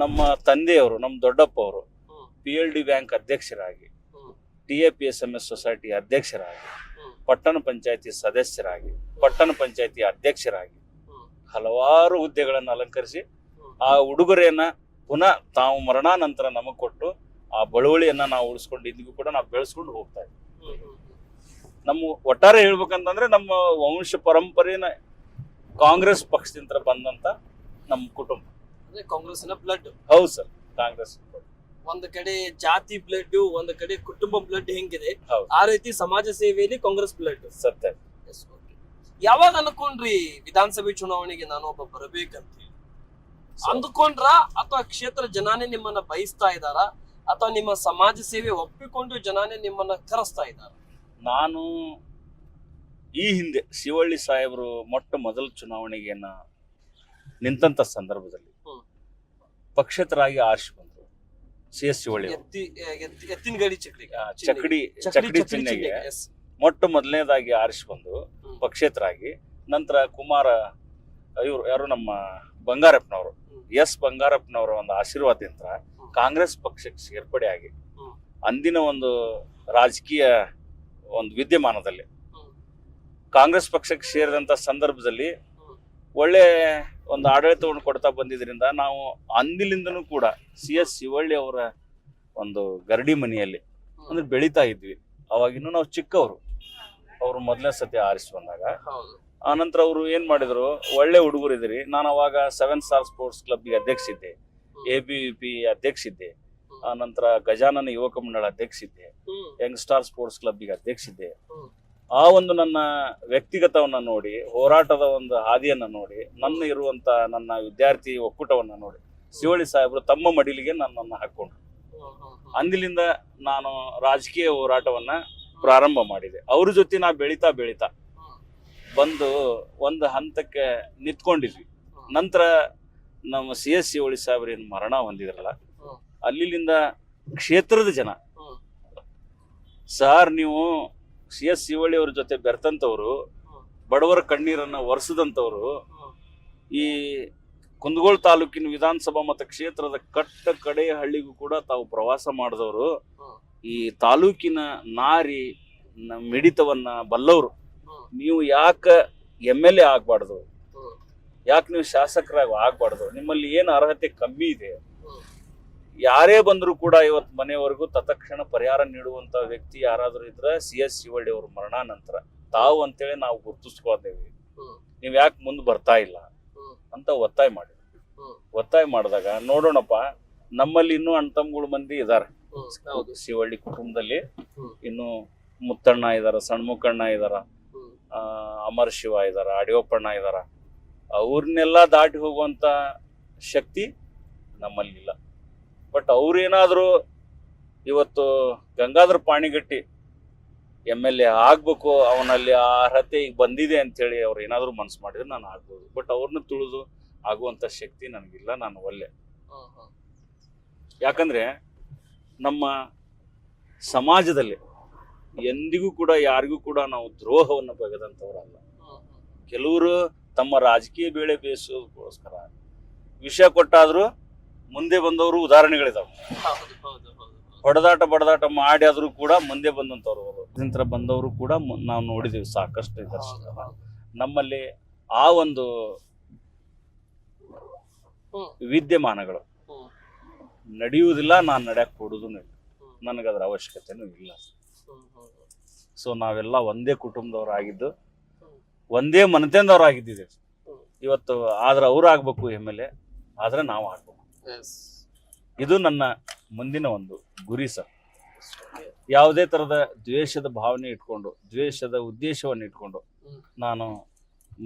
ನಮ್ಮ ತಂದೆಯವರು, ನಮ್ಮ ದೊಡ್ಡಪ್ಪ ಅವರು PLD ಬ್ಯಾಂಕ್ ಅಧ್ಯಕ್ಷರಾಗಿ, TAPSMS ಸೊಸೈಟಿ ಅಧ್ಯಕ್ಷರಾಗಿ, ಪಟ್ಟಣ ಪಂಚಾಯತಿ ಸದಸ್ಯರಾಗಿ, ಪಟ್ಟಣ ಪಂಚಾಯತಿ ಅಧ್ಯಕ್ಷರಾಗಿ ಹಲವಾರು ಹುದ್ದೆಗಳನ್ನು ಅಲಂಕರಿಸಿ ಆ ಉಡುಗೊರೆಯನ್ನ ಪುನಃ ತಾವು ಮರಣಾನಂತರ ನಮಗೆ ಕೊಟ್ಟು ಆ ಬಳುವಳಿಯನ್ನ ನಾವು ಉಳಿಸ್ಕೊಂಡು ಇಂದಿಗೂ ಕೂಡ ನಾವು ಬೆಳೆಸ್ಕೊಂಡು ಹೋಗ್ತಾ ಇದ್ದೀವಿ. ನಮ್ಮ ಒಟ್ಟಾರೆ ಹೇಳ್ಬೇಕಂತಂದ್ರೆ ನಮ್ಮ ವಂಶ ಪರಂಪರೆನ ಕಾಂಗ್ರೆಸ್ ಪಕ್ಷದಿಂದ ಬಂದಂತ ನಮ್ಮ ಕುಟುಂಬ. ಕಾಂಗ್ರೆಸ್ನ ಬ್ಲಡ್. ಹೌದು ಸರ್, ಕಾಂಗ್ರೆಸ್. ಒಂದ್ ಕಡೆ ಜಾತಿ ಬ್ಲಡ್, ಒಂದ್ ಕಡೆ ಕುಟುಂಬ ಬ್ಲಡ್ ಹೆಂಗಿದೆ, ಹೌದು. ಆ ರೀತಿ ಸಮಾಜ ಸೇವೆಯಲ್ಲಿ ಕಾಂಗ್ರೆಸ್ ಬ್ಲಡ್. ಸತ್ಯ. ಯಾವಾಗ ಅನ್ಕೊಂಡ್ರಿ ವಿಧಾನಸಭೆ ಚುನಾವಣೆಗೆ ನಾನು ಒಬ್ಬ ಬರಬೇಕಂತ ಹೇಳಿ? ಅಂದುಕೊಂಡ್ರ ಅಥವಾ ಕ್ಷೇತ್ರ ಜನಾನೇ ನಿಮ್ಮನ್ನ ಬಯಸ್ತಾ ಇದ್ದಾರ ಅಥವಾ ನಿಮ್ಮ ಸಮಾಜ ಸೇವೆ ಒಪ್ಪಿಕೊಂಡು ಜನಾನೇ ನಿಮ್ಮನ್ನ ಕರೆಸ್ತಾ ಇದ್ದಾರ? ನಾನು ಈ ಹಿಂದೆ ಶಿವಳ್ಳಿ ಸಾಹೇಬರು ಮೊಟ್ಟ ಮೊದಲ ಚುನಾವಣೆಗೆ ನಿಂತಂತ ಸಂದರ್ಭದಲ್ಲಿ ಪಕ್ಷೇತರಾಗಿ ಆರಿಸಿ ಬಂದ್ರು. CS ಶಿವಳ್ಳಿ ಎತ್ತಿನ ಗಾಡಿ ಚಕಡಿ ಚಿಹ್ನೆಗೆ ಮೊಟ್ಟ ಮೊದಲನೇದಾಗಿ ಆರಿಸಿ ಬಂದು ಪಕ್ಷೇತರಾಗಿ, ನಂತರ ಕುಮಾರ ಇವರು ಯಾರು ನಮ್ಮ ಬಂಗಾರಪ್ಪನವರು, S ಬಂಗಾರಪ್ಪನವರ ಒಂದು ಆಶೀರ್ವಾದದಿಂದ ಕಾಂಗ್ರೆಸ್ ಪಕ್ಷಕ್ಕೆ ಸೇರ್ಪಡೆ ಆಗಿ ಅಂದಿನ ಒಂದು ರಾಜಕೀಯ ಒಂದು ವಿದ್ಯಮಾನದಲ್ಲಿ ಕಾಂಗ್ರೆಸ್ ಪಕ್ಷಕ್ಕೆ ಸೇರಿದಂತ ಸಂದರ್ಭದಲ್ಲಿ ಒಳ್ಳೆ ಒಂದು ಆಡಳಿತವನ್ನು ಕೊಡ್ತಾ ಬಂದಿದ್ರಿಂದ ನಾವು ಅಂದಿಲಿಂದನೂ ಕೂಡ CS ಶಿವಳ್ಳಿ ಅವರ ಒಂದು ಗರಡಿ ಮನೆಯಲ್ಲಿ ಅಂದ್ರೆ ಬೆಳೀತಾ ಇದ್ವಿ. ಅವಾಗಿನ್ನೂ ನಾವು ಚಿಕ್ಕವರು, ಅವರು ಮೊದಲನೇ ಸತಿ ಆರಿಸಿ ಬಂದಾಗ. ಆನಂತರ ಅವರು ಏನ್ ಮಾಡಿದ್ರು, ಒಳ್ಳೆ ಹುಡುಗರಿದ್ರಿ. ನಾನು ಅವಾಗ 7 ಸ್ಟಾರ್ ಸ್ಪೋರ್ಟ್ಸ್ ಕ್ಲಬ್ಗೆ ಅಧ್ಯಕ್ಷ ಇದ್ದೆ, ABVP ಅಧ್ಯಕ್ಷ ಇದ್ದೆ, ಆನಂತರ ಗಜಾನನ ಯುವಕ ಮಂಡಳ ಅಧ್ಯಕ್ಷ ಇದ್ದೆ, ಯಂಗ್ ಸ್ಟಾರ್ ಸ್ಪೋರ್ಟ್ಸ್ ಕ್ಲಬ್ಗೆ ಅಧ್ಯಕ್ಷ ಇದ್ದೆ. ಆ ಒಂದು ನನ್ನ ವ್ಯಕ್ತಿಗತವನ್ನ ನೋಡಿ, ಹೋರಾಟದ ಒಂದು ಹಾದಿಯನ್ನ ನೋಡಿ, ನನ್ನ ವಿದ್ಯಾರ್ಥಿ ಒಕ್ಕೂಟವನ್ನ ನೋಡಿ ಶಿವಳ್ಳಿ ಸಾಹೇಬರು ತಮ್ಮ ಮಡಿಲಿಗೆ ನನ್ನನ್ನ ಹಾಕೊಂಡ್ರು. ಅಂದಿಲಿಂದ ನಾನು ರಾಜಕೀಯ ಹೋರಾಟವನ್ನ ಪ್ರಾರಂಭ ಮಾಡಿದೆ. ಅವ್ರ ಜೊತೆ ನಾ ಬೆಳೀತಾ ಬಂದು ಒಂದು ಹಂತಕ್ಕೆ ನಿಂತ್ಕೊಂಡಿದ್ವಿ. ನಂತರ ನಮ್ಮ CS ಶಿವಳ್ಳಿ ಸಾಹೇಬ್ರು ಏನು ಮರಣ ಹೊಂದಿದ್ರಲ್ಲ, ಅಲ್ಲಿಂದ ಕ್ಷೇತ್ರದ ಜನ, ಸಾರ್ ನೀವು CS ಶಿವಳ್ಳಿ ಅವ್ರ ಜೊತೆ ಬೆರ್ತಂತವ್ರು, ಬಡವರ ಕಣ್ಣೀರನ್ನ ಒರೆಸದಂತವ್ರು, ಈ ಕುಂದಗೋಳ ತಾಲೂಕಿನ ವಿಧಾನಸಭಾ ಮತ್ತು ಕ್ಷೇತ್ರದ ಕಟ್ಟ ಕಡೆಯ ಹಳ್ಳಿಗೂ ಕೂಡ ತಾವು ಪ್ರವಾಸ ಮಾಡಿದವರು, ಈ ತಾಲೂಕಿನ ನಾರಿ ಮಿಡಿತವನ್ನ ಬಲ್ಲವರು, ನೀವು ಯಾಕೆ MLA ಆಗ್ಬಾರ್ದು, ಯಾಕೆ ನೀವು ಶಾಸಕರಾಗಿ ಆಗ್ಬಾರ್ದು, ನಿಮ್ಮಲ್ಲಿ ಏನು ಅರ್ಹತೆ ಕಮ್ಮಿ ಇದೆ, ಯಾರೇ ಬಂದರೂ ಕೂಡ ಇವತ್ತು ಮನೆಯವರೆಗೂ ತತ್ಕ್ಷಣ ಪರಿಹಾರ ನೀಡುವಂತ ವ್ಯಕ್ತಿ ಯಾರಾದ್ರೂ ಇದ್ರೆ CS ಶಿವಳ್ಳಿ ಅವ್ರ ಮರಣಾನಂತರ ತಾವು ಅಂತೇಳಿ ನಾವು ಗುರುತಿಸ್ಕೊಳ್ತೇವೆ, ನೀವ್ ಯಾಕೆ ಮುಂದೆ ಬರ್ತಾ ಇಲ್ಲ ಅಂತ ಒತ್ತಾಯ ಮಾಡಿದಾಗ ನೋಡೋಣಪ್ಪ, ನಮ್ಮಲ್ಲಿ ಇನ್ನೂ ಅಣ್ತಮ್ಗಳು ಮಂದಿ ಇದಾರೆ ಶಿವಳ್ಳಿ ಕುಟುಂಬದಲ್ಲಿ. ಇನ್ನು ಮುತ್ತಣ್ಣ ಇದಾರ, ಸಣ್ಮುಖಣ್ಣ ಇದಾರ, ಅಮರ್ ಶಿವ ಇದಾರ, ಅಡಿಯಪ್ಪಣ್ಣ ಇದಾರ. ಅವ್ರನ್ನೆಲ್ಲ ದಾಟಿ ಹೋಗುವಂತ ಶಕ್ತಿ ನಮ್ಮಲ್ಲಿಲ್ಲ. ಬಟ್ ಅವ್ರೇನಾದ್ರು ಇವತ್ತು ಗಂಗಾಧರ ಪಾಣಿಗಟ್ಟಿ MLA ಆಗ್ಬೇಕು, ಅವನಲ್ಲಿ ಆ ಅರ್ಹತೆ ಈಗ ಬಂದಿದೆ ಅಂತೇಳಿ ಅವ್ರು ಏನಾದ್ರು ಮನ್ಸು ಮಾಡಿದ್ರೆ ನಾನು ಆಗ್ಬೋದು. ಬಟ್ ಅವ್ರನ್ನ ತುಳಿದು ಆಗುವಂತ ಶಕ್ತಿ ನನಗಿಲ್ಲ, ನಾನು ಒಲ್ಲೆ. ಯಾಕಂದ್ರೆ ನಮ್ಮ ಸಮಾಜದಲ್ಲಿ ಎಂದಿಗೂ ಕೂಡ ಯಾರಿಗೂ ಕೂಡ ನಾವು ದ್ರೋಹವನ್ನು ಬಗೆದಂಥವ್ರಲ್ಲ. ಕೆಲವರು ತಮ್ಮ ರಾಜಕೀಯ ಬೇಳೆ ಬೇಯಿಸೋದಕ್ಕೋಸ್ಕರ ವಿಷಯ ಕೊಟ್ಟಾದ್ರೂ ಮುಂದೆ ಬಂದವರು ಉದಾಹರಣೆಗಳಿದಾವೆ. ಹೊಡೆದಾಟ ಬಡದಾಟ ಮಾಡಿ ಆದ್ರೂ ಕೂಡ ಮುಂದೆ ಬಂದಂತವ್ರು ಅವರು ನಂತರ ಬಂದವರು ಕೂಡ ನಾವು ನೋಡಿದೀವಿ ಸಾಕಷ್ಟು ನಿದರ್ಶನ. ನಮ್ಮಲ್ಲಿ ಆ ಒಂದು ವಿದ್ಯಮಾನಗಳು ನಡೆಯುವುದಿಲ್ಲ, ನಾನು ನಡೆಯಕ್ ಕೊಡುದೂ ಇಲ್ಲ, ನನಗದ್ರ ಅವಶ್ಯಕತೆನೂ ಇಲ್ಲ. ಸೊ ನಾವೆಲ್ಲ ಒಂದೇ ಕುಟುಂಬದವರಾಗಿದ್ದು, ಒಂದೇ ಮನತೆಂದವರಾಗಿದ್ದೀವಿ. ಇವತ್ತು ಆದ್ರೆ ಅವ್ರು ಆಗ್ಬೇಕು MLA, ಆದ್ರೆ ನಾವು ಆಗ್ಬೇಕು. ಇದು ನನ್ನ ಮುಂದಿನ ಒಂದು ಗುರಿ ಸರ್. ಯಾವುದೇ ತರದ ದ್ವೇಷದ ಭಾವನೆ ಇಟ್ಕೊಂಡು, ದ್ವೇಷದ ಉದ್ದೇಶವನ್ನು ಇಟ್ಕೊಂಡು ನಾನು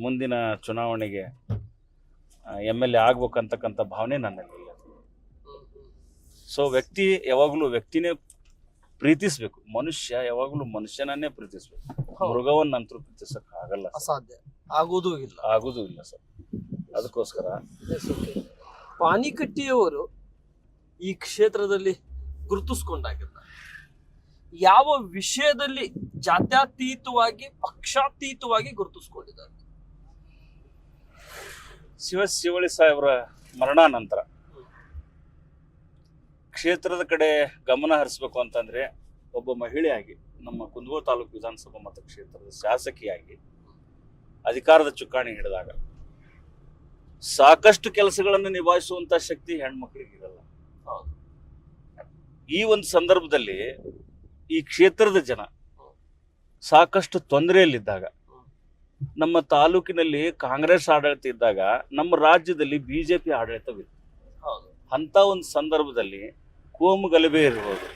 ಮುಂದಿನ ಚುನಾವಣೆಗೆ MLA ಆಗ್ಬೇಕಂತಕ್ಕಂಥ ಭಾವನೆ ನನ್ನಲ್ಲಿ ಇಲ್ಲ. ಸೊ ವ್ಯಕ್ತಿ ಯಾವಾಗಲೂ ವ್ಯಕ್ತಿನೇ ಪ್ರೀತಿಸ್ಬೇಕು, ಮನುಷ್ಯ ಯಾವಾಗಲೂ ಮನುಷ್ಯನನ್ನೇ ಪ್ರೀತಿಸ್ಬೇಕು. ಮೃಗವನ್ನಂತರೂ ಪ್ರೀತಿಸಕ್ ಆಗಲ್ಲ, ಅಸಾಧ್ಯ, ಆಗೋದೂ ಇಲ್ಲ ಸರ್. ಅದಕ್ಕೋಸ್ಕರ ಪಾನಿಕಟ್ಟಿಯವರು ಈ ಕ್ಷೇತ್ರದಲ್ಲಿ ಗುರುತಿಸ್ಕೊಂಡಾಗಿದ್ದಾರೆ. ಯಾವ ವಿಷಯದಲ್ಲಿ ಜಾತ್ಯತೀತವಾಗಿ ಪಕ್ಷಾತೀತವಾಗಿ ಗುರುತಿಸ್ಕೊಂಡಿದ್ದಾರೆ? ಶಿವಳ್ಳಿ ಸಾಹೇಬ್ರ ಮರಣಾನಂತರ ಕ್ಷೇತ್ರದ ಕಡೆ ಗಮನ ಹರಿಸ್ಬೇಕು ಅಂತಂದ್ರೆ, ಒಬ್ಬ ಮಹಿಳೆಯಾಗಿ ನಮ್ಮ ಕುಂದಗೋಳ ತಾಲೂಕು ವಿಧಾನಸಭಾ ಮತಕ್ಷೇತ್ರದ ಶಾಸಕಿಯಾಗಿ ಅಧಿಕಾರದ ಚುಕ್ಕಾಣಿ ಹಿಡಿದಾಗ ಸಾಕಷ್ಟು ಕೆಲಸಗಳನ್ನು ನಿಭಾಯಿಸುವಂತ ಶಕ್ತಿ ಹೆಣ್ಮಕ್ಳಿಗೆ ಇರಲ್ಲ. ಈ ಒಂದು ಸಂದರ್ಭದಲ್ಲಿ ಈ ಕ್ಷೇತ್ರದ ಜನ ಸಾಕಷ್ಟು ತೊಂದರೆಯಲ್ಲಿದ್ದಾಗ, ನಮ್ಮ ತಾಲೂಕಿನಲ್ಲಿ ಕಾಂಗ್ರೆಸ್ ಆಡಳಿತ ಇದ್ದಾಗ, ನಮ್ಮ ರಾಜ್ಯದಲ್ಲಿ BJP ಆಡಳಿತವಿತ್ತು. ಅಂತ ಒಂದು ಸಂದರ್ಭದಲ್ಲಿ ಕೋಮು ಗಲಭೆ ಇರ್ಬೋದು,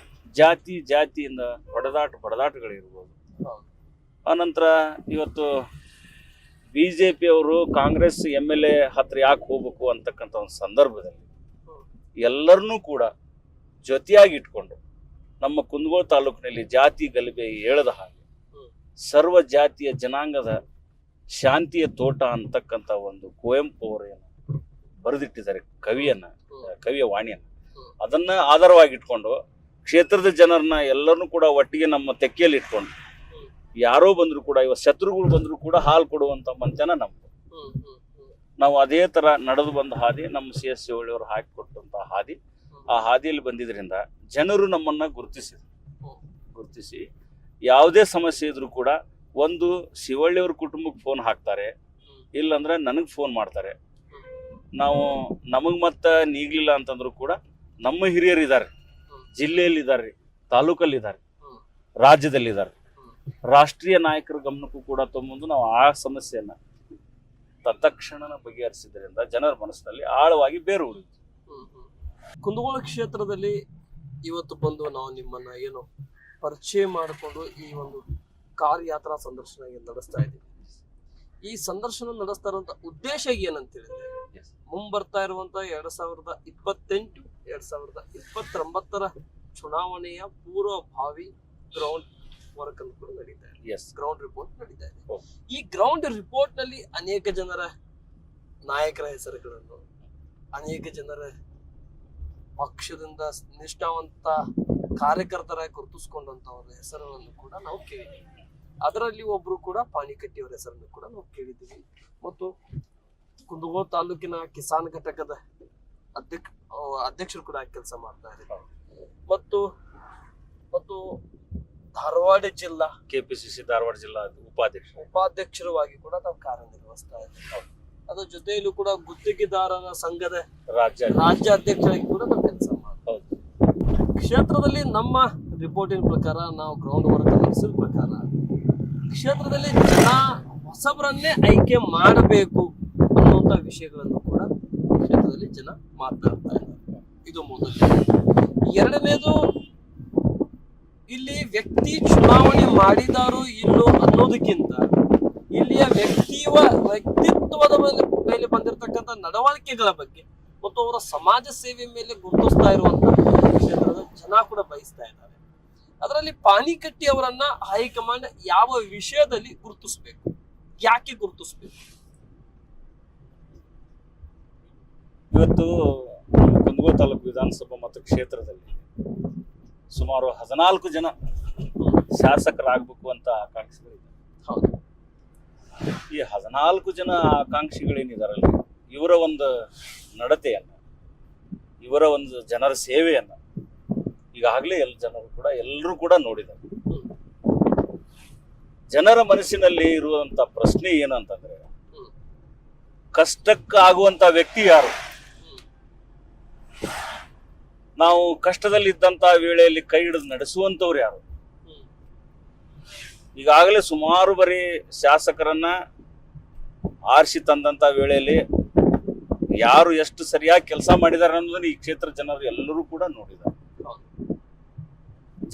ಜಾತಿಯಿಂದ ಬಡದಾಟಗಳಿರ್ಬೋದು. ಆನಂತರ ಇವತ್ತು BJP ಅವರು ಕಾಂಗ್ರೆಸ್ MLA ಹತ್ರ ಯಾಕೆ ಹೋಗ್ಬೇಕು ಅಂತಕ್ಕಂಥ ಒಂದು ಸಂದರ್ಭದಲ್ಲಿ ಎಲ್ಲರನ್ನೂ ಕೂಡ ಜೊತೆಯಾಗಿ ಇಟ್ಕೊಂಡು ನಮ್ಮ ಕುಂದಗೋಳ ತಾಲೂಕಿನಲ್ಲಿ ಜಾತಿ ಗಲಭೆ ಏಳದ ಹಾಗೆ ಸರ್ವ ಜಾತಿಯ ಜನಾಂಗದ ಶಾಂತಿಯ ತೋಟ ಅಂತಕ್ಕಂಥ ಒಂದು ಕುವೆಂಪು ಅವರು ಏನು ಬರೆದಿಟ್ಟಿದ್ದಾರೆ ಕವಿಯ ವಾಣಿಯನ್ನ, ಅದನ್ನ ಆಧಾರವಾಗಿ ಇಟ್ಕೊಂಡು ಕ್ಷೇತ್ರದ ಜನರನ್ನ ಎಲ್ಲರನ್ನೂ ಕೂಡ ಒಟ್ಟಿಗೆ ನಮ್ಮ ತೆಕ್ಕೆಯಲ್ಲಿ ಇಟ್ಕೊಂಡು, ಯಾರೋ ಬಂದ್ರು ಕೂಡ, ಇವ ಶತ್ರುಗಳು ಬಂದ್ರು ಕೂಡ ಹಾಲು ಕೊಡುವಂತ ಮಂಚನ ನಮ್ದು. ನಾವು ಅದೇ ತರ ನಡೆದು ಬಂದ ಹಾದಿ, ನಮ್ಮ CS ಶಿವಳ್ಳಿ ಅವರು ಹಾಕಿಕೊಟ್ಟಂತ ಹಾದಿ, ಆ ಹಾದಿಯಲ್ಲಿ ಬಂದಿದ್ರಿಂದ ಜನರು ನಮ್ಮನ್ನ ಗುರುತಿಸಿ ಯಾವುದೇ ಸಮಸ್ಯೆ ಇದ್ರೂ ಕೂಡ ಒಂದು ಶಿವಳ್ಳಿ ಅವ್ರ ಕುಟುಂಬಕ್ಕೆ ಫೋನ್ ಹಾಕ್ತಾರೆ, ಇಲ್ಲಂದ್ರೆ ನನಗೆ ಫೋನ್ ಮಾಡ್ತಾರೆ. ನಮಗ್ ಮತ್ತ ನೀಗ್ಲಿಲ್ಲ ಅಂತಂದ್ರು ಕೂಡ ನಮ್ಮ ಹಿರಿಯರು ಇದ್ದಾರೆ, ಜಿಲ್ಲೆಯಲ್ಲಿ ಇದ್ದಾರೆ, ತಾಲೂಕಲ್ಲಿ ಇದ್ದಾರೆ, ರಾಜ್ಯದಲ್ಲಿ ಇದ್ದಾರೆ. ರಾಷ್ಟ್ರೀಯ ನಾಯಕರ ಗಮನಕ್ಕೂ ಕೂಡ ತಗೊಂಡು ನಾವು ಆ ಸಮಸ್ಯೆಯನ್ನ ತತ್ಕ್ಷಣ ಬಗೆಹರಿಸಿದ್ರಿಂದ ಜನರ ಮನಸ್ಸಿನಲ್ಲಿ ಆಳವಾಗಿ ಬೇರು ಉಳಿತು. ಕುಂದಗೋಳ ಕ್ಷೇತ್ರದಲ್ಲಿ ಇವತ್ತು ಬಂದು ನಾವು ನಿಮ್ಮನ್ನ ಏನು ಪರಿಚಯ ಮಾಡಿಕೊಂಡು ಈ ಒಂದು ಕಾರ್ಯಾತ್ರಾ ಸಂದರ್ಶನ ನಡೆಸ್ತಾ ಇದ್ದೀವಿ. ಈ ಸಂದರ್ಶನ ನಡೆಸ್ತಾ ಇರುವಂತ ಉದ್ದೇಶ ಏನಂತ ಹೇಳಿದ್ರೆ, ಮುಂಬರ್ತಾ ಇರುವಂತ 2028-2029 ಚುನಾವಣೆಯ ಪೂರ್ವಭಾವಿ ಗ್ರೌಂಡ್ ವರ್ಕ್ ಅನ್ನು ಕೂಡ ನಡೀತಾ ಇದೆ. ಗ್ರೌಂಡ್ ರಿಪೋರ್ಟ್ ನಡೀತಾ ಇದೆ. ಈ ಗ್ರೌಂಡ್ ರಿಪೋರ್ಟ್ ನಲ್ಲಿ ಅನೇಕ ಜನರ ನಾಯಕರ ಹೆಸರುಗಳನ್ನು, ಅನೇಕ ಜನರ ಪಕ್ಷದಿಂದ ನಿಷ್ಠಾವಂತ ಕಾರ್ಯಕರ್ತರ ಗುರುತಿಸ್ಕೊಂಡಂತವರ ಹೆಸರುಗಳನ್ನು ಕೂಡ ನಾವು ಕೇಳಿದ್ದೀವಿ. ಅದರಲ್ಲಿ ಒಬ್ರು ಕೂಡ ಪಾನಿಕಟ್ಟಿಯವರ ಹೆಸರನ್ನು ಕೂಡ ನಾವು ಕೇಳಿದ್ದೀವಿ. ಮತ್ತು ಕುಂದಗೋಳ ತಾಲೂಕಿನ ಕಿಸಾನ್ ಘಟಕದ ಅಧ್ಯಕ್ಷರು ಕೂಡ ಕೆಲಸ ಮಾಡ್ತಾ ಇದ್ದಾರೆ. ಮತ್ತು ಧಾರವಾಡ ಜಿಲ್ಲಾ KPCC ಧಾರವಾಡ ಜಿಲ್ಲಾ ಉಪಾಧ್ಯಕ್ಷರವಾಗಿ ಕೂಡ ನಾವು ಕಾರ್ಯನಿರ್ವಹಿಸ್ತಾ ಇದ್ದೀವಿ. ಅದ್ರ ಜೊತೆಯಲ್ಲೂ ಕೂಡ ಗುತ್ತಿಗೆದಾರರ ಸಂಘದ ರಾಜ್ಯ ಅಧ್ಯಕ್ಷರಾಗಿ ಕೂಡ ನಾವು ಕೆಲಸ ಮಾಡ್ತೀವಿ. ಕ್ಷೇತ್ರದಲ್ಲಿ ನಮ್ಮ ರಿಪೋರ್ಟಿನ ಪ್ರಕಾರ, ನಾವು ಗ್ರೌಂಡ್ ವರ್ಕ್ ನಡೆಸಿದ ಪ್ರಕಾರ, ಕ್ಷೇತ್ರದಲ್ಲಿ ಜನ ಹೊಸಬರನ್ನೇ ಆಯ್ಕೆ ಮಾಡಬೇಕು ಅನ್ನುವಂತ ವಿಷಯಗಳನ್ನು ಕೂಡ ಕ್ಷೇತ್ರದಲ್ಲಿ ಜನ ಮಾತನಾಡ್ತಾ ಇದ್ದಾರೆ. ಇದು ಮೊದಲು. ಎರಡನೇದು, ಇಲ್ಲಿ ವ್ಯಕ್ತಿ ಚುನಾವಣೆ ಮಾಡಿದಾರೋ ಇಲ್ಲೋ ಅನ್ನೋದಕ್ಕಿಂತ ಇಲ್ಲಿಯ ವ್ಯಕ್ತಿತ್ವದ ಮೇಲೆ ಬಂದಿರತಕ್ಕಂಥ ನಡವಳಿಕೆಗಳ ಬಗ್ಗೆ ಮತ್ತು ಅವರ ಸಮಾಜ ಸೇವೆ ಮೇಲೆ ಗುರುತಿಸ್ತಾ ಇರುವಂತ ಕ್ಷೇತ್ರದ ಜನ ಕೂಡ ಬಯಸ್ತಾ ಇದ್ದಾರೆ. ಅದರಲ್ಲಿ ಪಾನಿಕಟ್ಟಿ ಅವರನ್ನ ಹೈಕಮಾಂಡ್ ಯಾವ ವಿಷಯದಲ್ಲಿ ಗುರುತಿಸ್ಬೇಕು, ಯಾಕೆ ಗುರುತಿಸ್ಬೇಕು? ಇವತ್ತು ಕುಂದಗೋಳ ತಾಲೂಕು ವಿಧಾನಸಭಾ ಮತಕ್ಷೇತ್ರದಲ್ಲಿ ಸುಮಾರು 14 ಜನ ಶಾಸಕರಾಗಬೇಕು ಅಂತ ಆಕಾಂಕ್ಷಿಗಳಿದ್ದಾರೆ. ಹೌದು. ಈ 14 ಜನ ಆಕಾಂಕ್ಷಿಗಳೇನಿದಾರಲ್ಲ, ಇವರ ಒಂದು ನಡತೆಯನ್ನ, ಇವರ ಒಂದು ಜನರ ಸೇವೆಯನ್ನ ಈಗಾಗಲೇ ಎಲ್ಲರೂ ಕೂಡ ನೋಡಿದ್ದಾರೆ. ಜನರ ಮನಸ್ಸಿನಲ್ಲಿ ಇರುವಂತ ಪ್ರಶ್ನೆ ಏನಂತಂದ್ರೆ, ಕಷ್ಟಕ್ಕಾಗುವಂತ ವ್ಯಕ್ತಿ ಯಾರು? ನಾವು ಕಷ್ಟದಲ್ಲಿದ್ದಂತ ವೇಳೆಯಲ್ಲಿ ಕೈ ಹಿಡಿದು ನಡೆಸುವಂತವ್ರು ಯಾರು? ಈಗಾಗಲೇ ಸುಮಾರು ಬರೀ ಶಾಸಕರನ್ನ ಆರಿಸಿ ತಂದಂತ ವೇಳೆಯಲ್ಲಿ ಯಾರು ಎಷ್ಟು ಸರಿಯಾಗಿ ಕೆಲಸ ಮಾಡಿದ್ದಾರೆ ಅನ್ನೋದನ್ನ ಈ ಕ್ಷೇತ್ರ ಜನರು ಎಲ್ಲರೂ ಕೂಡ ನೋಡಿದ್ದಾರೆ.